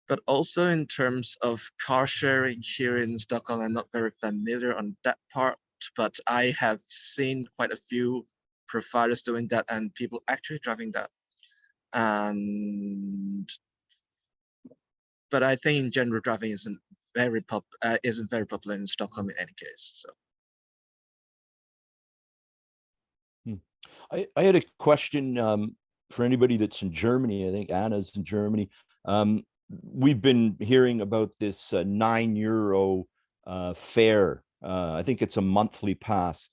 But also in terms of car sharing here in Stockholm, I'm not very familiar on that part, but I have seen quite a few providers doing that and people actually driving that. But I think in general driving isn't very popular in Stockholm in any case. So. I had a question for anybody that's in Germany. I think Anna's in Germany. We've been hearing about this €9 fare. I think it's a monthly pass.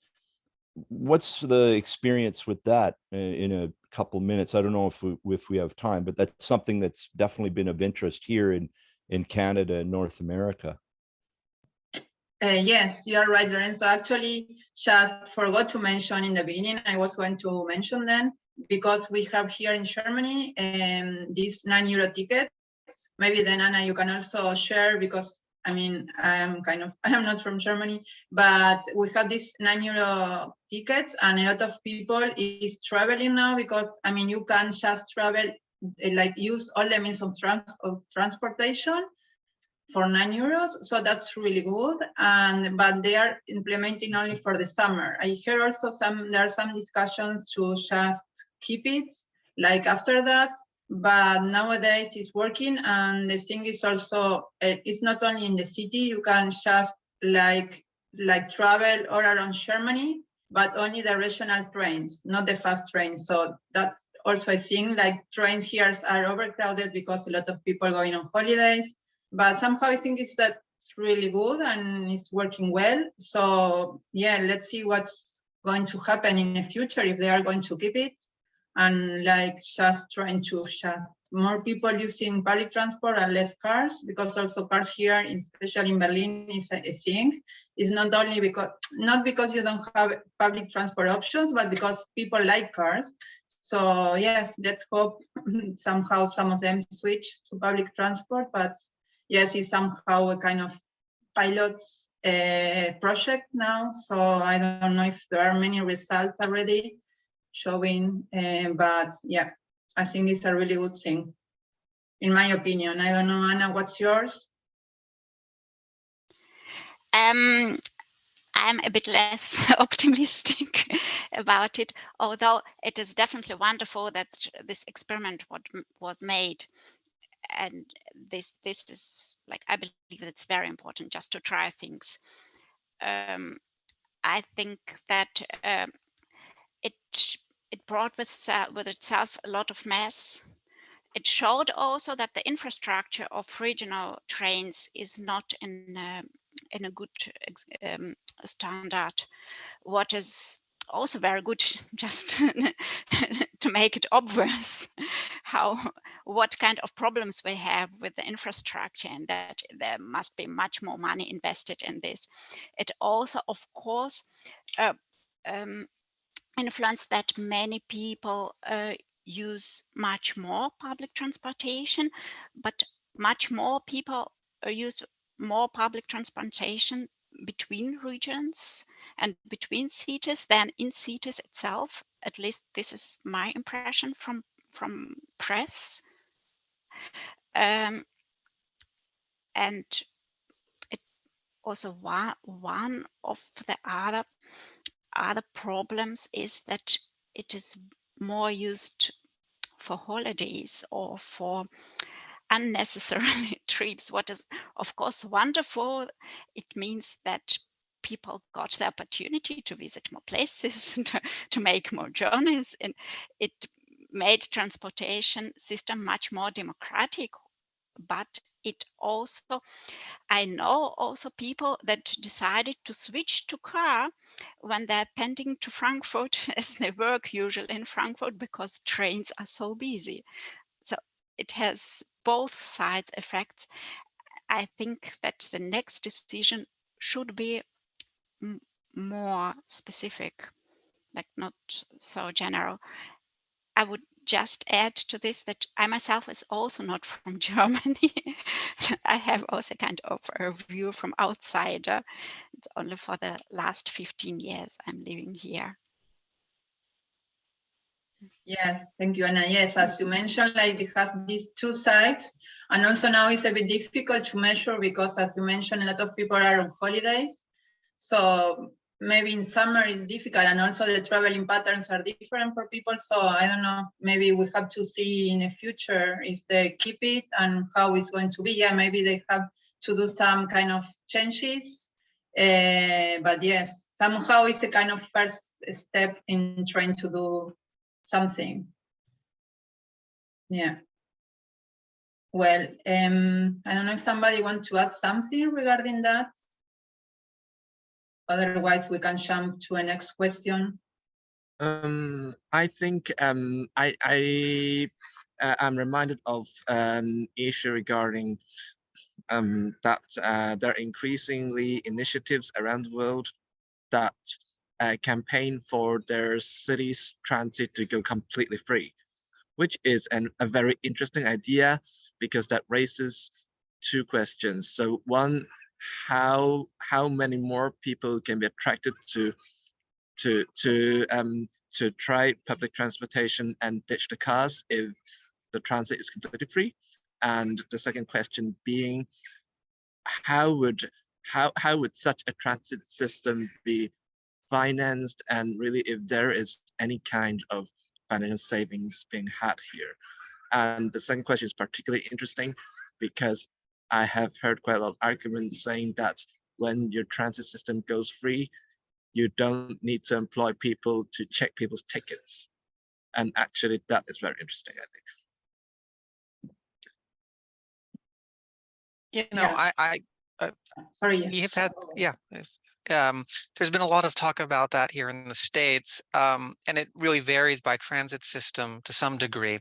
What's the experience with that in a couple minutes? I don't know if we have time, but that's something that's definitely been of interest here in Canada and North America. Yes, you're right, Lorenzo. Actually, just forgot to mention in the beginning, I was going to mention them, because we have here in Germany these €9 tickets. Maybe then, Anna, you can also share, because I mean, I am not from Germany, but we have these €9 tickets, and a lot of people is traveling now, because I mean, you can just travel, like use all the means of transportation for €9. So that's really good. But they are implementing only for the summer. I hear also there are some discussions to just keep it like after that. But nowadays it's working, and the thing is also it's not only in the city. You can just like travel all around Germany, but only the regional trains, not the fast trains. So that's also a thing. Like trains here are overcrowded because a lot of people going on holidays. But somehow I think that's really good and it's working well. So yeah, let's see what's going to happen in the future, if they are going to keep it, and like just trying to more people using public transport and less cars, because also cars here, especially in Berlin, is a thing. It's not only because you don't have public transport options, but because people like cars. So yes, let's hope somehow some of them switch to public transport, but yes, it's somehow a kind of pilot project now. So I don't know if there are many results already showing. But yeah, I think it's a really good thing, in my opinion. I don't know, Anna, what's yours? I'm a bit less optimistic about it, although it is definitely wonderful that this experiment was made. And this is like, I believe it's very important just to try things. I think that it brought with itself a lot of mess. It showed also that the infrastructure of regional trains is not in a good standard. What is also very good, just to make it obvious what kind of problems we have with the infrastructure, and that there must be much more money invested in this. It also, of course, influenced that many people use much more public transportation, but much more people use more public transportation between regions and between cities than in cities itself. At least this is my impression from press. And it also one of the other problems is that it is more used for holidays or for unnecessary trips, what is of course wonderful. It means that people got the opportunity to visit more places, to make more journeys, and it made transportation system much more democratic. But it also, I know also people that decided to switch to car when they're pending to Frankfurt, as they work usually in Frankfurt, because trains are so busy. So it has both sides effects. I think that the next decision should be more specific, like not so general. I would just add to this that I myself is also not from Germany. I have also kind of a view from outsider. It's only for the last 15 years I'm living here. Yes, thank you, Anna. Yes, as you mentioned, like it has these two sides, and also now it's a bit difficult to measure because, as you mentioned, a lot of people are on holidays. So maybe in summer it's difficult, and also the traveling patterns are different for people. So I don't know, maybe we have to see in the future if they keep it and how it's going to be. Yeah, maybe they have to do some kind of changes. But yes, somehow it's a kind of first step in trying to do something. Yeah. Well, I don't know if somebody wants to add something regarding that. Otherwise, we can jump to a next question. I think I'm reminded of an issue regarding that there are increasingly initiatives around the world that campaign for their city's transit to go completely free, which is a very interesting idea because that raises two questions. So one, how many more people can be attracted to try public transportation and ditch the cars if the transit is completely free? And the second question being, how would such a transit system be financed, and really if there is any kind of financial savings being had here? And the second question is particularly interesting because I have heard quite a lot of arguments saying that when your transit system goes free, you don't need to employ people to check people's tickets. And actually that is very interesting, I think. You know, Yeah. Sorry. We have had, there's been a lot of talk about that here in the States, and it really varies by transit system to some degree.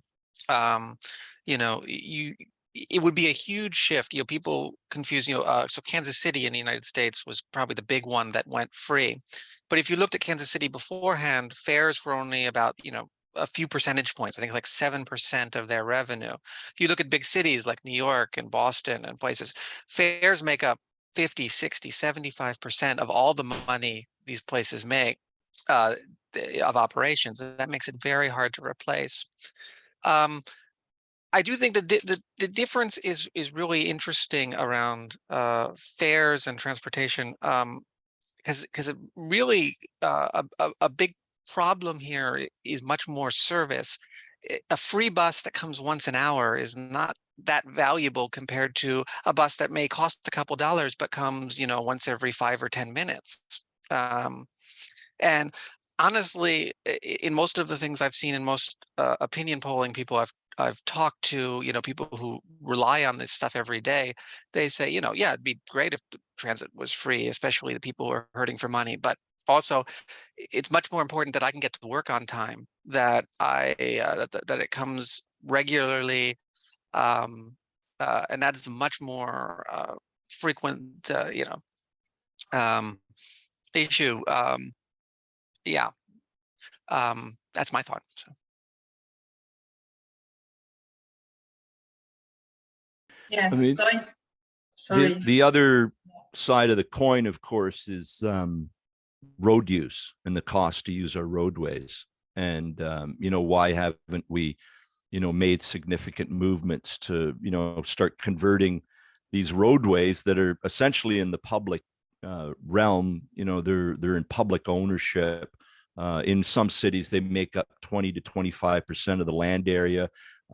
You know, it would be a huge shift. You know, people confuse, so Kansas City in the United States was probably the big one that went free. But if you looked at Kansas City beforehand, fares were only about, a few percentage points. I think like 7% of their revenue. If you look at big cities like New York and Boston and places, fares make up 50, 60, 75% of all the money these places make. of operations. That makes it very hard to replace. I do think that the difference is really interesting around fares and transportation, because it really a big problem here is much more service. A free bus that comes once an hour is not that valuable compared to a bus that may cost a couple dollars but comes, once every 5 or 10 minutes. And honestly, in most of the things I've seen in most opinion polling people I've talked to, people who rely on this stuff every day, they say, yeah, it'd be great if the transit was free, especially the people who are hurting for money. But also, it's much more important that I can get to work on time, that that it comes regularly, and that is a much more frequent, issue. Yeah, that's my thought. So. Yes. I mean, Sorry. The other side of the coin, of course, is road use and the cost to use our roadways. And, why haven't we, made significant movements to, start converting these roadways that are essentially in the public realm, they're in public ownership. In some cities, they make up 20 to 25% of the land area.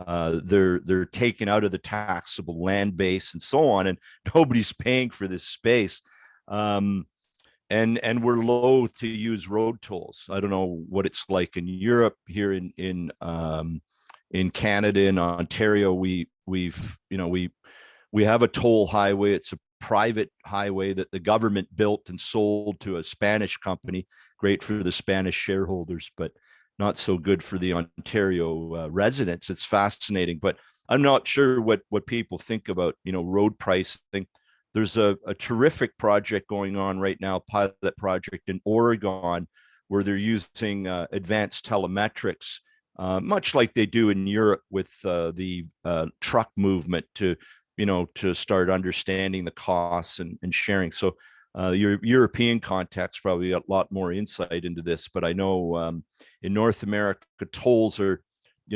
They're taken out of the taxable land base and so on, and nobody's paying for this space. And we're loath to use road tolls. I don't know what it's like in Europe. Here in Canada, in Ontario, we have a toll highway. It's a private highway that the government built and sold to a Spanish company. Great for the Spanish shareholders, but not so good for the Ontario residents. It's fascinating, but I'm not sure what people think about, road pricing. There's a terrific project going on right now, pilot project in Oregon, where they're using advanced telemetrics, much like they do in Europe with the truck movement to start understanding the costs and sharing. So your European context probably got a lot more insight into this, but I know in North America, tolls are,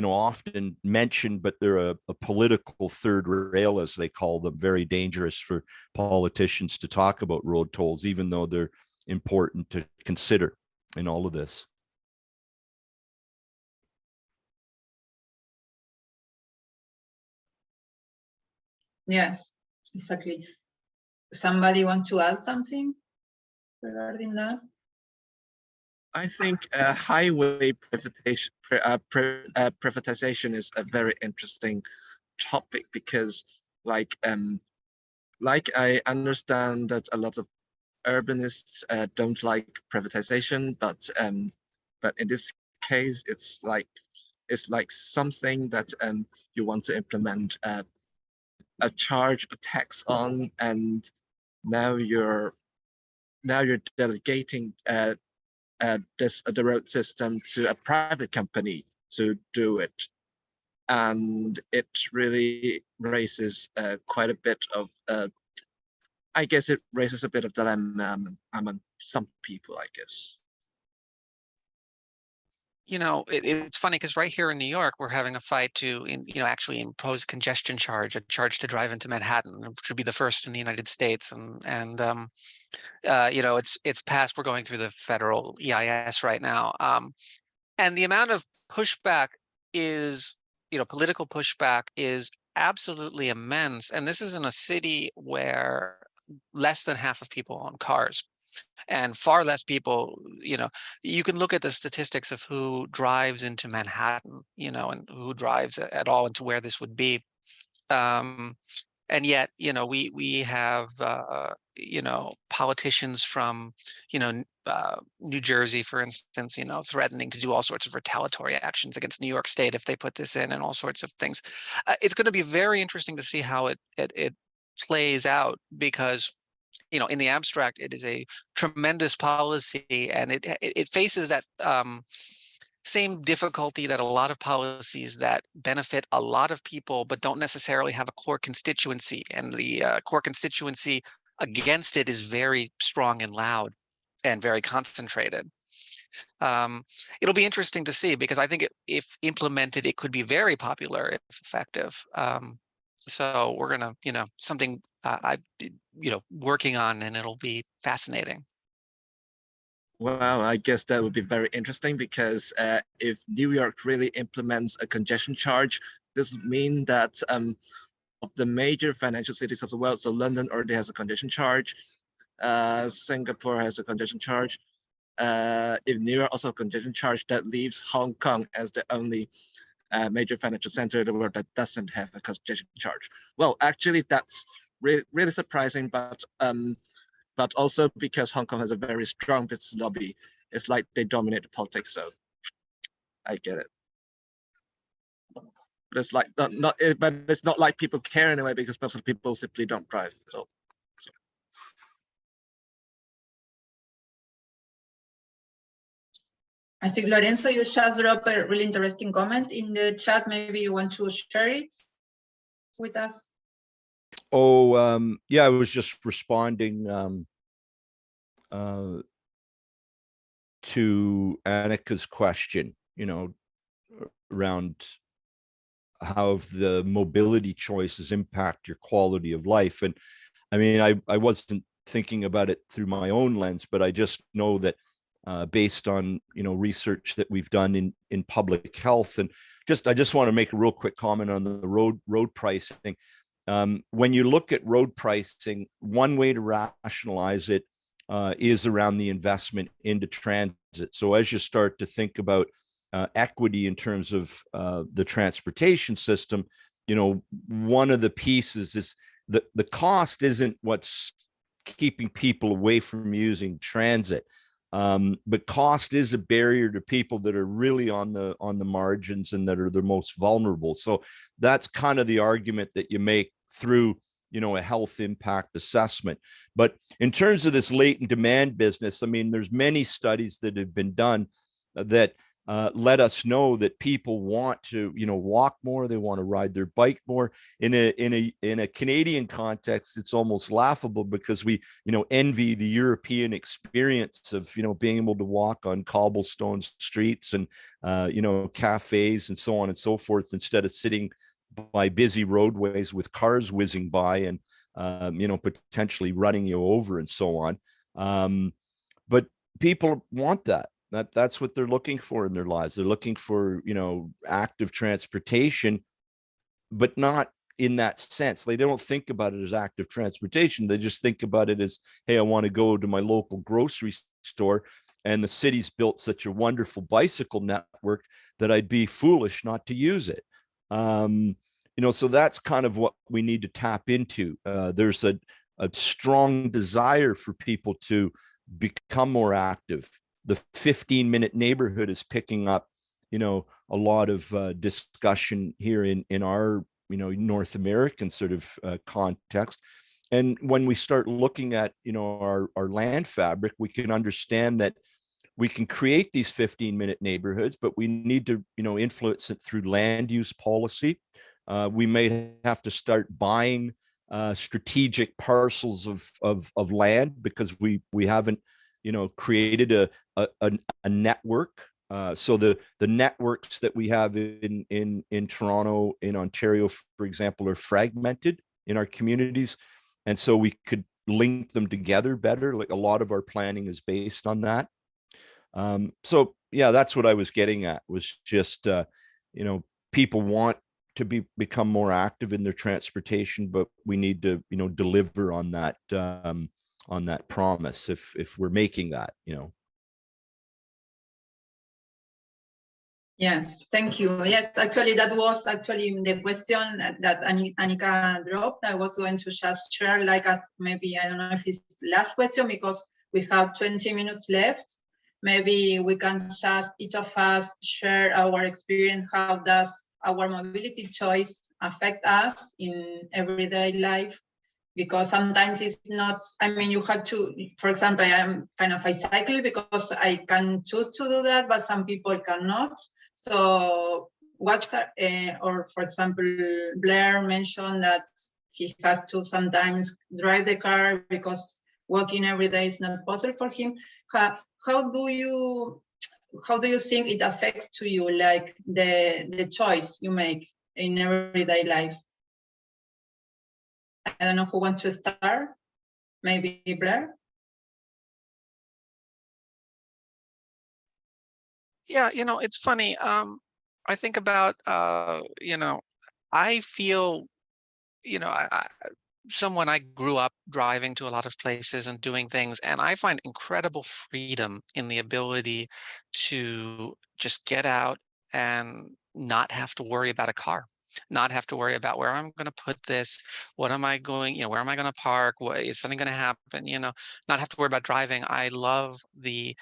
often mentioned, but they're a political third rail, as they call them. Very dangerous for politicians to talk about road tolls, even though they're important to consider in all of this. Yes, exactly. Somebody want to add something regarding that? I think highway privatization is a very interesting topic, because like I understand that a lot of urbanists don't like privatization, but in this case, it's like something that you want to implement a charge, a tax on, and now you're delegating the road system to a private company to do it, and it really raises quite a bit of I guess it raises a bit of dilemma among some people, I guess. It's funny because right here in New York, we're having a fight to, actually impose congestion charge, a charge to drive into Manhattan, which would be the first in the United States. And it's passed. We're going through the federal EIS right now. And the amount of pushback is, political pushback is absolutely immense. And this is in a city where less than half of people own cars. And far less people, you can look at the statistics of who drives into Manhattan, and who drives at all into where this would be. And yet, we have, politicians from, New Jersey, for instance, threatening to do all sorts of retaliatory actions against New York State if they put this in, and all sorts of things. It's going to be very interesting to see how it plays out, because in the abstract, it is a tremendous policy, and it faces that same difficulty that a lot of policies that benefit a lot of people but don't necessarily have a core constituency, and the core constituency against it is very strong and loud and very concentrated. It'll be interesting to see, because I think if implemented, it could be very popular if effective. So we're gonna, something working on, and it'll be fascinating. Well, I guess that would be very interesting, because if New York really implements a congestion charge, this would mean that of the major financial cities of the world, so London already has a congestion charge, Singapore has a congestion charge. If New York also has a congestion charge, that leaves Hong Kong as the only major financial center in the world that doesn't have a congestion charge. Well, actually, that's really surprising, but also because Hong Kong has a very strong business lobby. It's like they dominate the politics, so I get it. But it's like but it's not like people care anyway, because most of the people simply don't drive at all. So. I think, Lorenzo, you just dropped a really interesting comment in the chat. Maybe you want to share it with us? Oh, yeah, I was just responding to Annika's question, around how the mobility choices impact your quality of life. And I mean, I wasn't thinking about it through my own lens, but I just know that based on, research that we've done in public health, and I just want to make a real quick comment on the road pricing. When you look at road pricing, one way to rationalize it is around the investment into transit. So as you start to think about equity in terms of the transportation system, one of the pieces is the cost isn't what's keeping people away from using transit. But cost is a barrier to people that are really on the margins and that are the most vulnerable. So that's kind of the argument that you make through a health impact assessment. But in terms of this latent demand business, I mean, there's many studies that have been done that let us know that people want to walk more, they want to ride their bike more. In a Canadian context, it's almost laughable, because we envy the European experience of being able to walk on cobblestone streets and cafes and so on and so forth, instead of sitting by busy roadways with cars whizzing by and potentially running you over and so on. But people want that. That's what they're looking for in their lives. They're looking for, active transportation, but not in that sense. They don't think about it as active transportation. They just think about it as, hey, I want to go to my local grocery store, and the city's built such a wonderful bicycle network that I'd be foolish not to use it. So that's kind of what we need to tap into. There's a strong desire for people to become more active. The 15-minute neighborhood is picking up, a lot of discussion here in our, North American sort of context. And when we start looking at, our land fabric, we can understand that we can create these 15-minute neighborhoods, but we need to, influence it through land use policy. We may have to start buying strategic parcels of land, because we haven't created a network. So the networks that we have in Toronto, in Ontario, for example, are fragmented in our communities, and so we could link them together better. Like, a lot of our planning is based on that. So yeah, that's what I was getting at, was just people want to become more active in their transportation, but we need to deliver on that promise if we're making that. Yes, thank you. Yes, actually, that was the question that Annika dropped. I was going to just share, maybe, I don't know if it's the last question, because we have 20 minutes left. Maybe we can just, each of us, share our experience. How does our mobility choice affect us in everyday life? Because sometimes it's not, you have to, for example, I'm kind of a cycle because I can choose to do that, but some people cannot. So or for example, Blair mentioned that he has to sometimes drive the car because walking every day is not possible for him. how do you think it affects to you, like the choice you make in everyday life? I don't know who wants to start. Maybe Blair. Yeah, it's funny. I think about, I feel, someone, I grew up driving to a lot of places and doing things, and I find incredible freedom in the ability to just get out and not have to worry about a car, not have to worry about where I'm going to put this, what am I going, where am I going to park, what is something going to happen, not have to worry about driving. I love the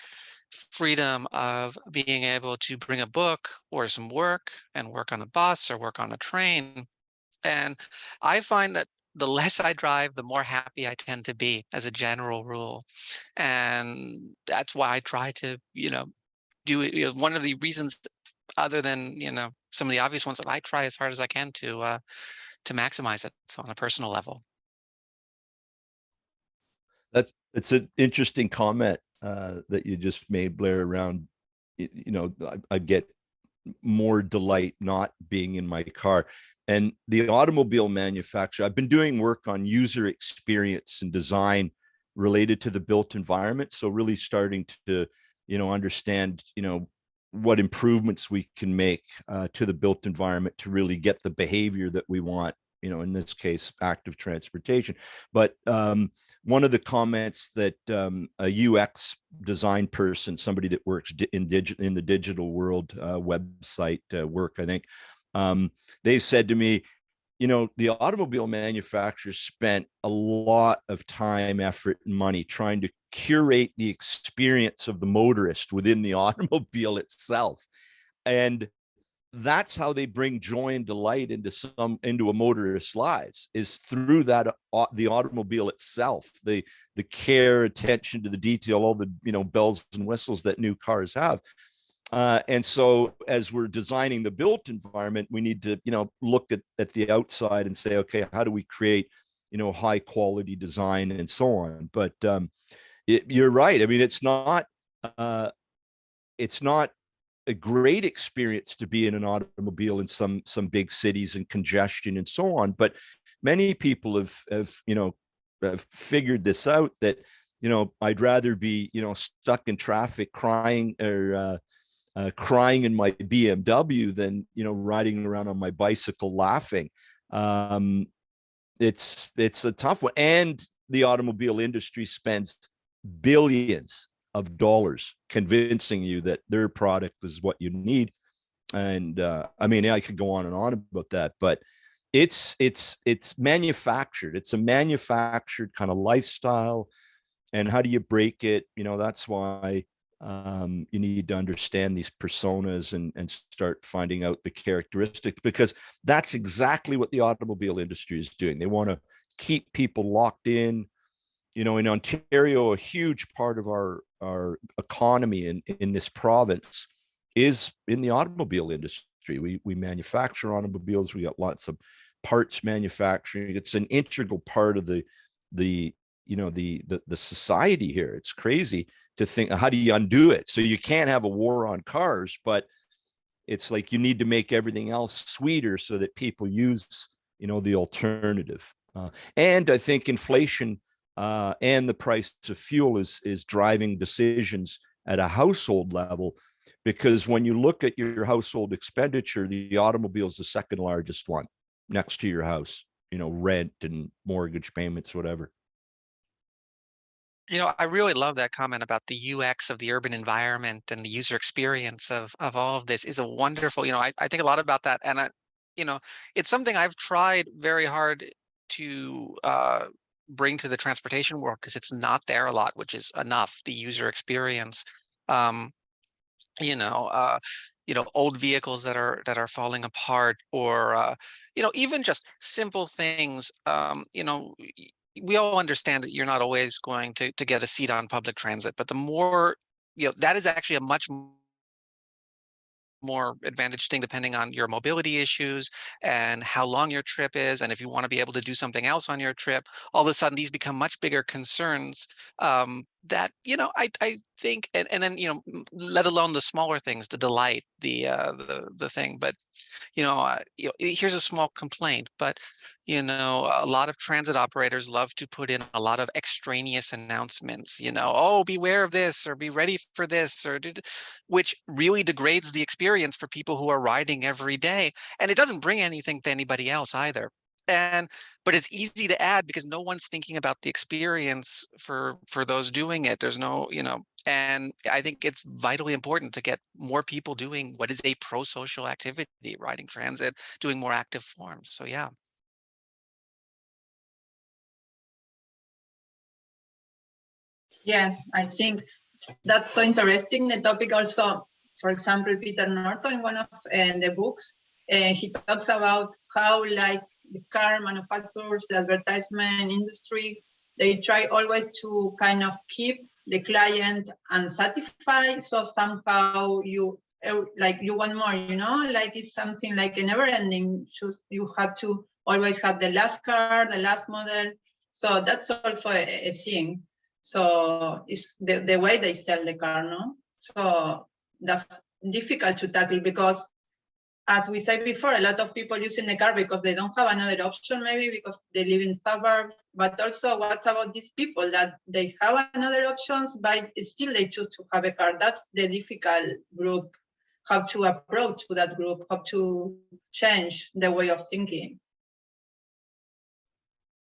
freedom of being able to bring a book or some work and work on a bus or work on a train. And I find that the less I drive, the more happy I tend to be as a general rule. And that's why I try to, do it. One of the reasons, other than, some of the obvious ones, that I try as hard as I can to maximize it. So on a personal level. It's an interesting comment that you just made, Blair, around, I get more delight not being in my car. And the automobile manufacturer, I've been doing work on user experience and design related to the built environment. So really starting to, understand, what improvements we can make to the built environment to really get the behavior that we want, in this case, active transportation. But one of the comments that a UX design person, somebody that works in the digital world website work, I think, they said to me, the automobile manufacturers spent a lot of time, effort, and money trying to curate the experience of the motorist within the automobile itself. And that's how they bring joy and delight into a motorist's lives, is through that the automobile itself, the care, attention to the detail, all the bells and whistles that new cars have. And so as we're designing the built environment, we need to look at the outside and say, okay, how do we create high quality design and so on. But you're right. I mean, it's not a great experience to be in an automobile in some big cities and congestion and so on. But many people have figured this out, that, I'd rather be, stuck in traffic crying or crying in my BMW than, riding around on my bicycle laughing. It's a tough one. And the automobile industry spends billions of dollars convincing you that their product is what you need. And I mean, I could go on and on about that, but it's manufactured. It's a manufactured kind of lifestyle. And how do you break it? That's why you need to understand these personas and start finding out the characteristics, because that's exactly what the automobile industry is doing. They want to keep people locked in. In Ontario, a huge part of our economy in this province is in the automobile industry. We manufacture automobiles. We got lots of parts manufacturing. It's an integral part of the society here. It's crazy to think, how do you undo it? So you can't have a war on cars, but it's like you need to make everything else sweeter so that people use the alternative. And I think inflation and the price of fuel is driving decisions at a household level, because when you look at your household expenditure, the automobile is the second largest one next to your house, rent and mortgage payments, whatever. I really love that comment about the UX of the urban environment and the user experience of all of this is a wonderful, I think a lot about that. And it's something I've tried very hard to bring to the transportation world, because it's not there a lot, which is enough, the user experience. Old vehicles that are falling apart, or even just simple things. We all understand that you're not always going to get a seat on public transit, but the more, that is actually a much more advantage thing, depending on your mobility issues and how long your trip is. And if you want to be able to do something else on your trip, all of a sudden these become much bigger concerns that, I think, and then, let alone the smaller things, the delight, the thing, but, here's a small complaint, but, a lot of transit operators love to put in a lot of extraneous announcements, oh, beware of this, or be ready for this, which really degrades the experience for people who are riding every day. And it doesn't bring anything to anybody else either. But it's easy to add because no one's thinking about the experience for those doing it. There's no, and I think it's vitally important to get more people doing what is a pro-social activity, riding transit, doing more active forms. So yeah. Yes, I think that's so interesting. The topic also, for example, Peter Norton in one of the books, he talks about how like the car manufacturers, the advertisement industry, they try always to kind of keep the client unsatisfied. So somehow you want more, like it's something like a never ending. You have to always have the last car, the last model. So that's also a thing. So it's the way they sell the car, no? So that's difficult to tackle because, as we said before, a lot of people using the car because they don't have another option, maybe because they live in suburbs. But also, what about these people that they have another options, but still they choose to have a car? That's the difficult group. How to approach to that group? How to change the way of thinking?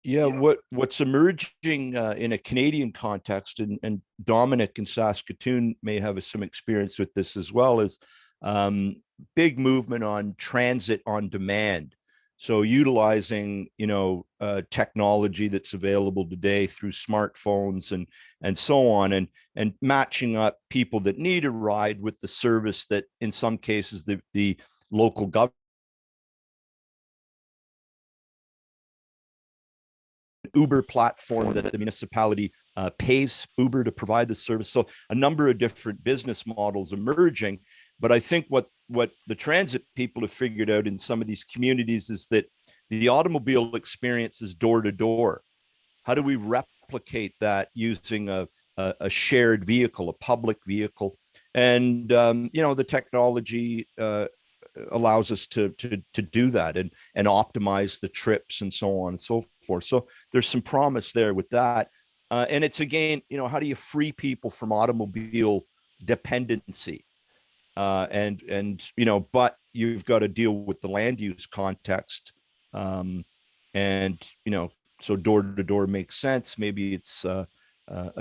Yeah, what's emerging in a Canadian context, and Dominic in Saskatoon may have some experience with this as well, is big movement on transit on demand. So utilizing, technology that's available today through smartphones and so on, and matching up people that need a ride with the service that in some cases the local government Uber platform that the municipality pays Uber to provide the service. So a number of different business models emerging. But I think what the transit people have figured out in some of these communities is that the automobile experience is door to door. How do we replicate that using a shared vehicle, a public vehicle? And, the technology allows us to do that and optimize the trips and so on and so forth. So there's some promise there with that. And it's again, how do you free people from automobile dependency? But you've got to deal with the land use context. So door to door makes sense. Maybe it's a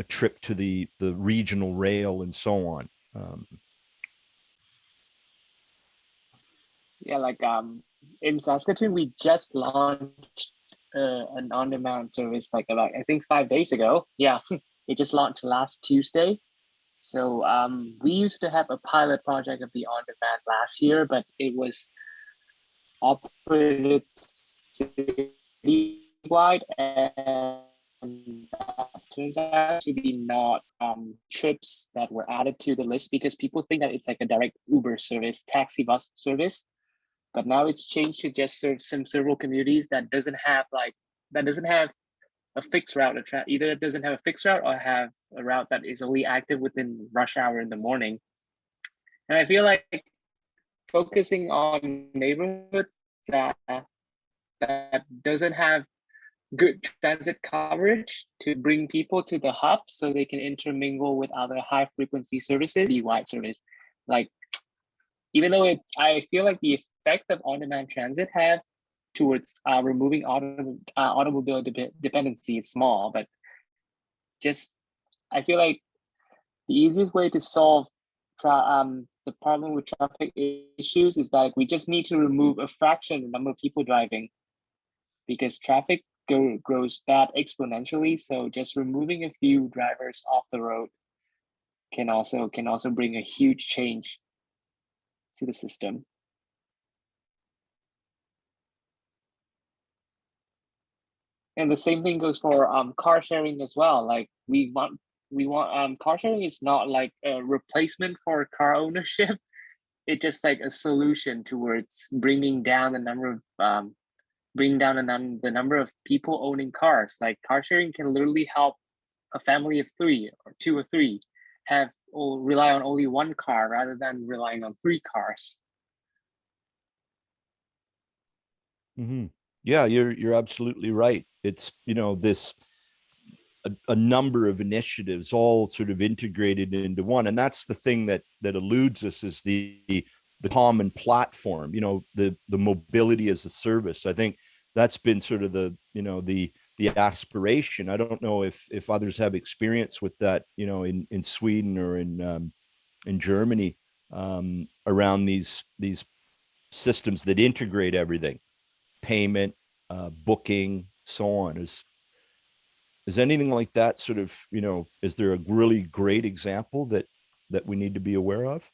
trip to the regional rail and so on. Yeah, in Saskatoon, we just launched an on-demand service about, I think, 5 days ago. Yeah, it just launched last Tuesday. So we used to have a pilot project of the on-demand last year, but it was operated citywide, and that turns out to be not trips that were added to the list because people think that it's like a direct Uber service, taxi bus service. But now it's changed to just serve several communities that doesn't have a fixed route. Either it doesn't have a fixed route or have a route that is only active within rush hour in the morning. And I feel like focusing on neighborhoods that doesn't have good transit coverage to bring people to the hub so they can intermingle with other high frequency services, the wide service. Even though I feel like the effect of on-demand transit have towards removing automobile dependency is small, but I feel like the easiest way to solve the problem with traffic issues is that we just need to remove a fraction of the number of people driving, because traffic grows bad exponentially. So just removing a few drivers off the road can also bring a huge change to the system. And the same thing goes for car sharing as well. We want car sharing is not like a replacement for car ownership. It's just like a solution towards bringing down the number of people owning cars. Like car sharing can literally help a family of 3 or 2 or 3 have or rely on only one car rather than relying on 3 cars. Mm-hmm. Yeah, you're absolutely right. It's, you know, this a number of initiatives all sort of integrated into one, and that's the thing that eludes us is the common platform. You know, the mobility as a service. I think that's been sort of the, you know, the aspiration. I don't know if others have experience with that, you know, in Sweden or in Germany, around these systems that integrate everything, payment, booking, so on. Is anything like that sort of, you know, is there a really great example that we need to be aware of?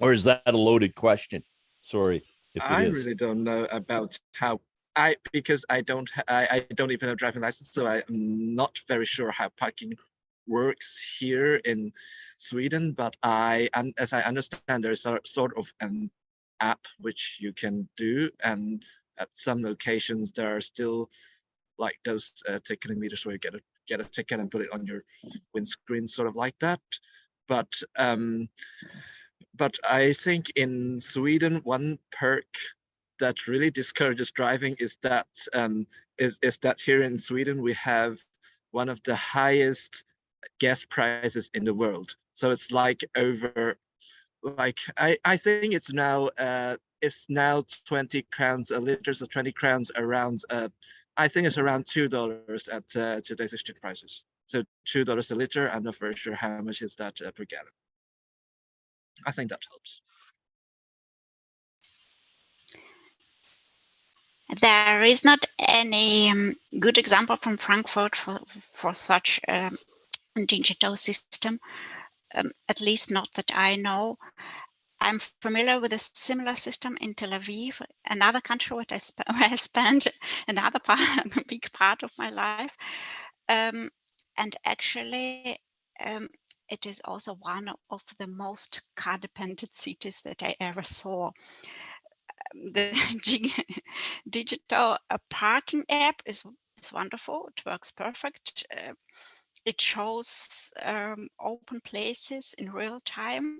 Or is that a loaded question? Sorry if it I is. really don't know about how because I don't even have a driving license, so I'm not very sure how parking works here in Sweden. But as I understand, there's a sort of an app which you can do, and at some locations there are still like those ticketing meters where you get a ticket and put it on your windscreen, sort of like that. But I think in Sweden, one perk that really discourages driving is that is that here in Sweden we have one of the highest gas prices in the world. So it's like over, like I think it's now 20 crowns a liter, so 20 crowns around. I think it's around $2 at today's exchange prices. So $2 a liter. I'm not very sure how much is that per gallon. I think that helps. There is not any good example from Frankfurt for such a digital system, at least not that I know. I'm familiar with a similar system in Tel Aviv, another country where I spent another a big part of my life. And actually, it is also one of the most car-dependent cities that I ever saw. The digital parking app is wonderful. It works perfect. It shows open places in real time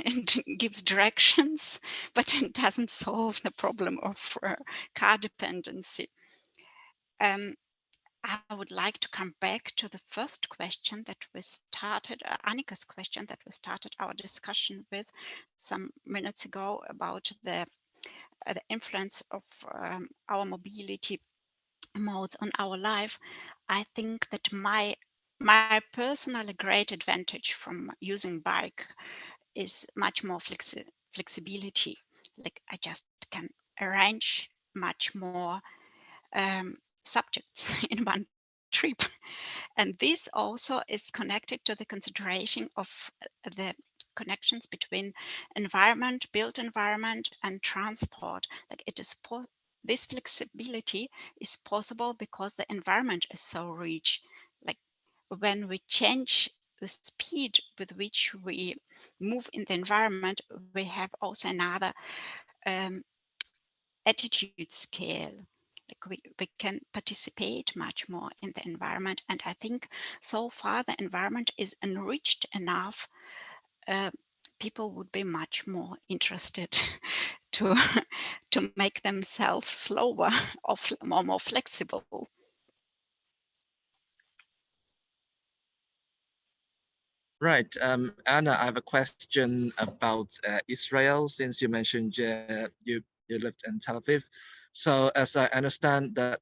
and gives directions, but it doesn't solve the problem of car dependency. I would like to come back to the first question that we started, Annika's question that we started our discussion with some minutes ago about the influence of our mobility modes on our life. I think that my personal great advantage from using bike is much more flexibility. Like I just can arrange much more subjects in one trip. And this also is connected to the consideration of the connections between environment, built environment, and transport. Like it is this flexibility is possible because the environment is so rich. Like when we change the speed with which we move in the environment, we have also another attitude scale. Like we can participate much more in the environment. And I think so far the environment is enriched enough. People would be much more interested to make themselves slower or more flexible. Right, Anna, I have a question about Israel, since you mentioned you lived in Tel Aviv. So as I understand that,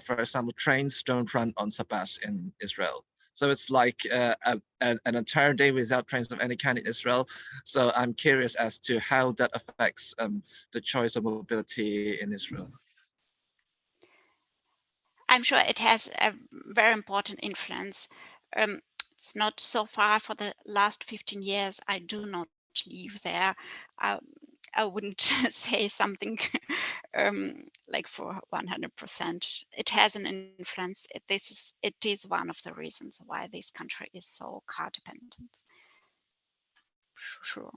for example, trains don't run on Sabbath in Israel. So it's like an entire day without trains of any kind in Israel. So I'm curious as to how that affects the choice of mobility in Israel. I'm sure it has a very important influence. It's not so far. For the last 15 years, I do not live there. I wouldn't say something like for 100%. It has an influence. It is one of the reasons why this country is so car dependent. Sure.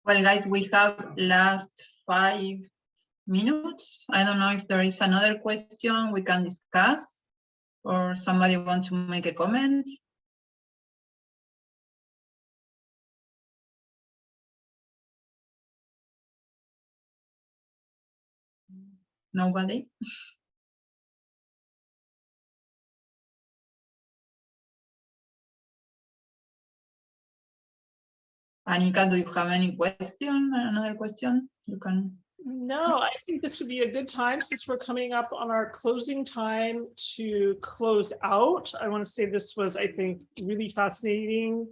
Well, guys, we have last 5 minutes. I don't know if there is another question we can discuss or somebody want to make a comment. Nobody? Anika, do you have any question? Another question? You can. No, I think this would be a good time since we're coming up on our closing time to close out. I want to say this was, I think, really fascinating.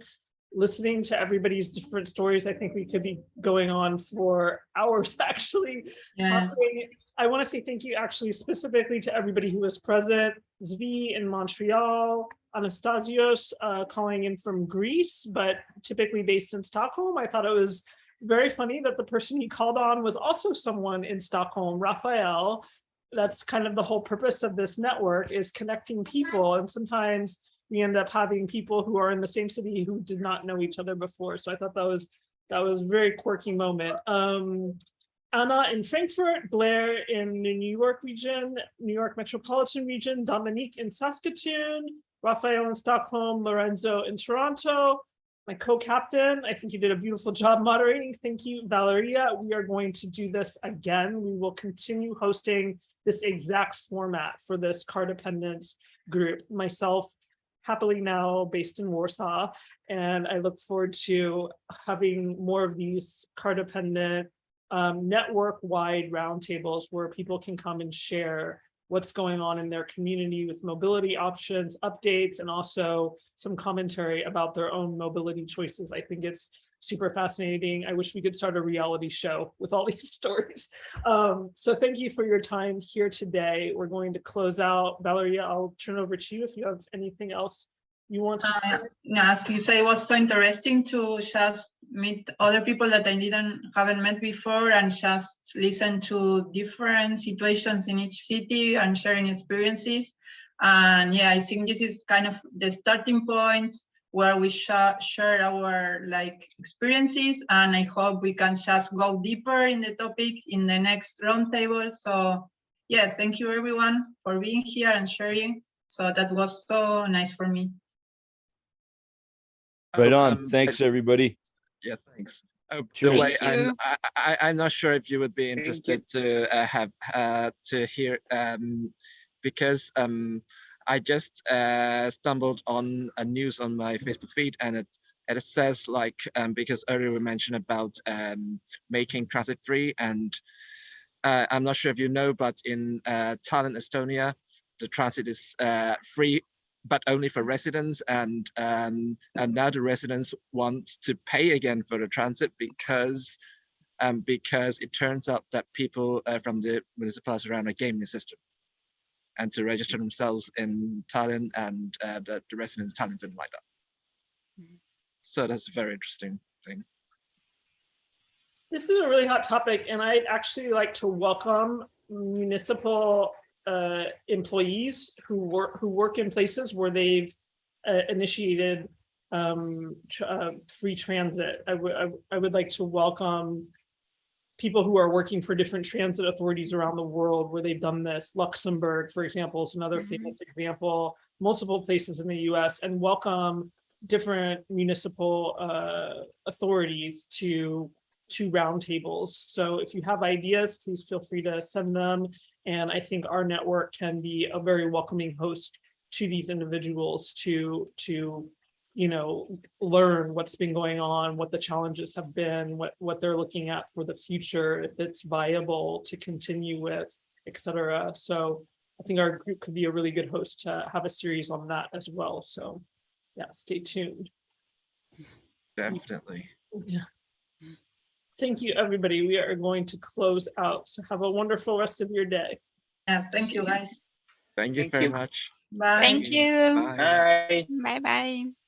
Listening to everybody's different stories, I think we could be going on for hours actually talking. I want to say thank you actually specifically to everybody who was present. Zvi in Montreal, Anastasios calling in from Greece, but typically based in Stockholm. I thought it was very funny that the person he called on was also someone in Stockholm, Raphael. That's kind of the whole purpose of this network, is connecting people. And sometimes we end up having people who are in the same city who did not know each other before. So I thought that was a very quirky moment. Anna in Frankfurt, Blair in the New York region, New York metropolitan region, Dominique in Saskatoon, Raphael in Stockholm, Lorenzo in Toronto, my co-captain. I think you did a beautiful job moderating. Thank you, Valeria. We are going to do this again. We will continue hosting this exact format for this car dependence group. Myself, happily now based in Warsaw, and I look forward to having more of these car dependent network-wide roundtables where people can come and share what's going on in their community with mobility options, updates, and also some commentary about their own mobility choices. I think it's super fascinating. I wish we could start a reality show with all these stories. So thank you for your time here today. We're going to close out. Valeria, I'll turn over to you if you have anything else you want to say. As you say, it was so interesting to just meet other people that I haven't met before and just listen to different situations in each city and sharing experiences. And yeah, I think this is kind of the starting point where we share our experiences, and I hope we can just go deeper in the topic in the next roundtable. So yeah, thank you everyone for being here and sharing. So that was so nice for me. Right on. Thanks, everybody. Yeah, thanks. Cheers. Way, I'm not sure if you would be interested to have to hear because I just stumbled on a news on my Facebook feed, and it says because earlier we mentioned about making transit free, and I'm not sure if you know, but in Tallinn, Estonia, the transit is free, but only for residents, and now the residents want to pay again for the transit because it turns out that people from the municipalities around are gaming the system, and to register themselves in Tallinn, and the residents in Tallinn didn't like that. So that's a very interesting thing. This is a really hot topic, and I'd actually like to welcome municipal employees who work in places where they've initiated free transit. I would like to welcome people who are working for different transit authorities around the world where they've done this. Luxembourg, for example, is another famous example, multiple places in the US, and welcome different municipal authorities to roundtables. So if you have ideas, please feel free to send them. And I think our network can be a very welcoming host to these individuals to learn what's been going on, what the challenges have been, what they're looking at for the future, if it's viable to continue with, etc. So I think our group could be a really good host to have a series on that as well. So yeah, stay tuned. Definitely. Yeah. Thank you, everybody. We are going to close out. So have a wonderful rest of your day. Yeah, thank you, guys. Thank you very much. Bye. Thank you. Bye. Bye. Bye-bye.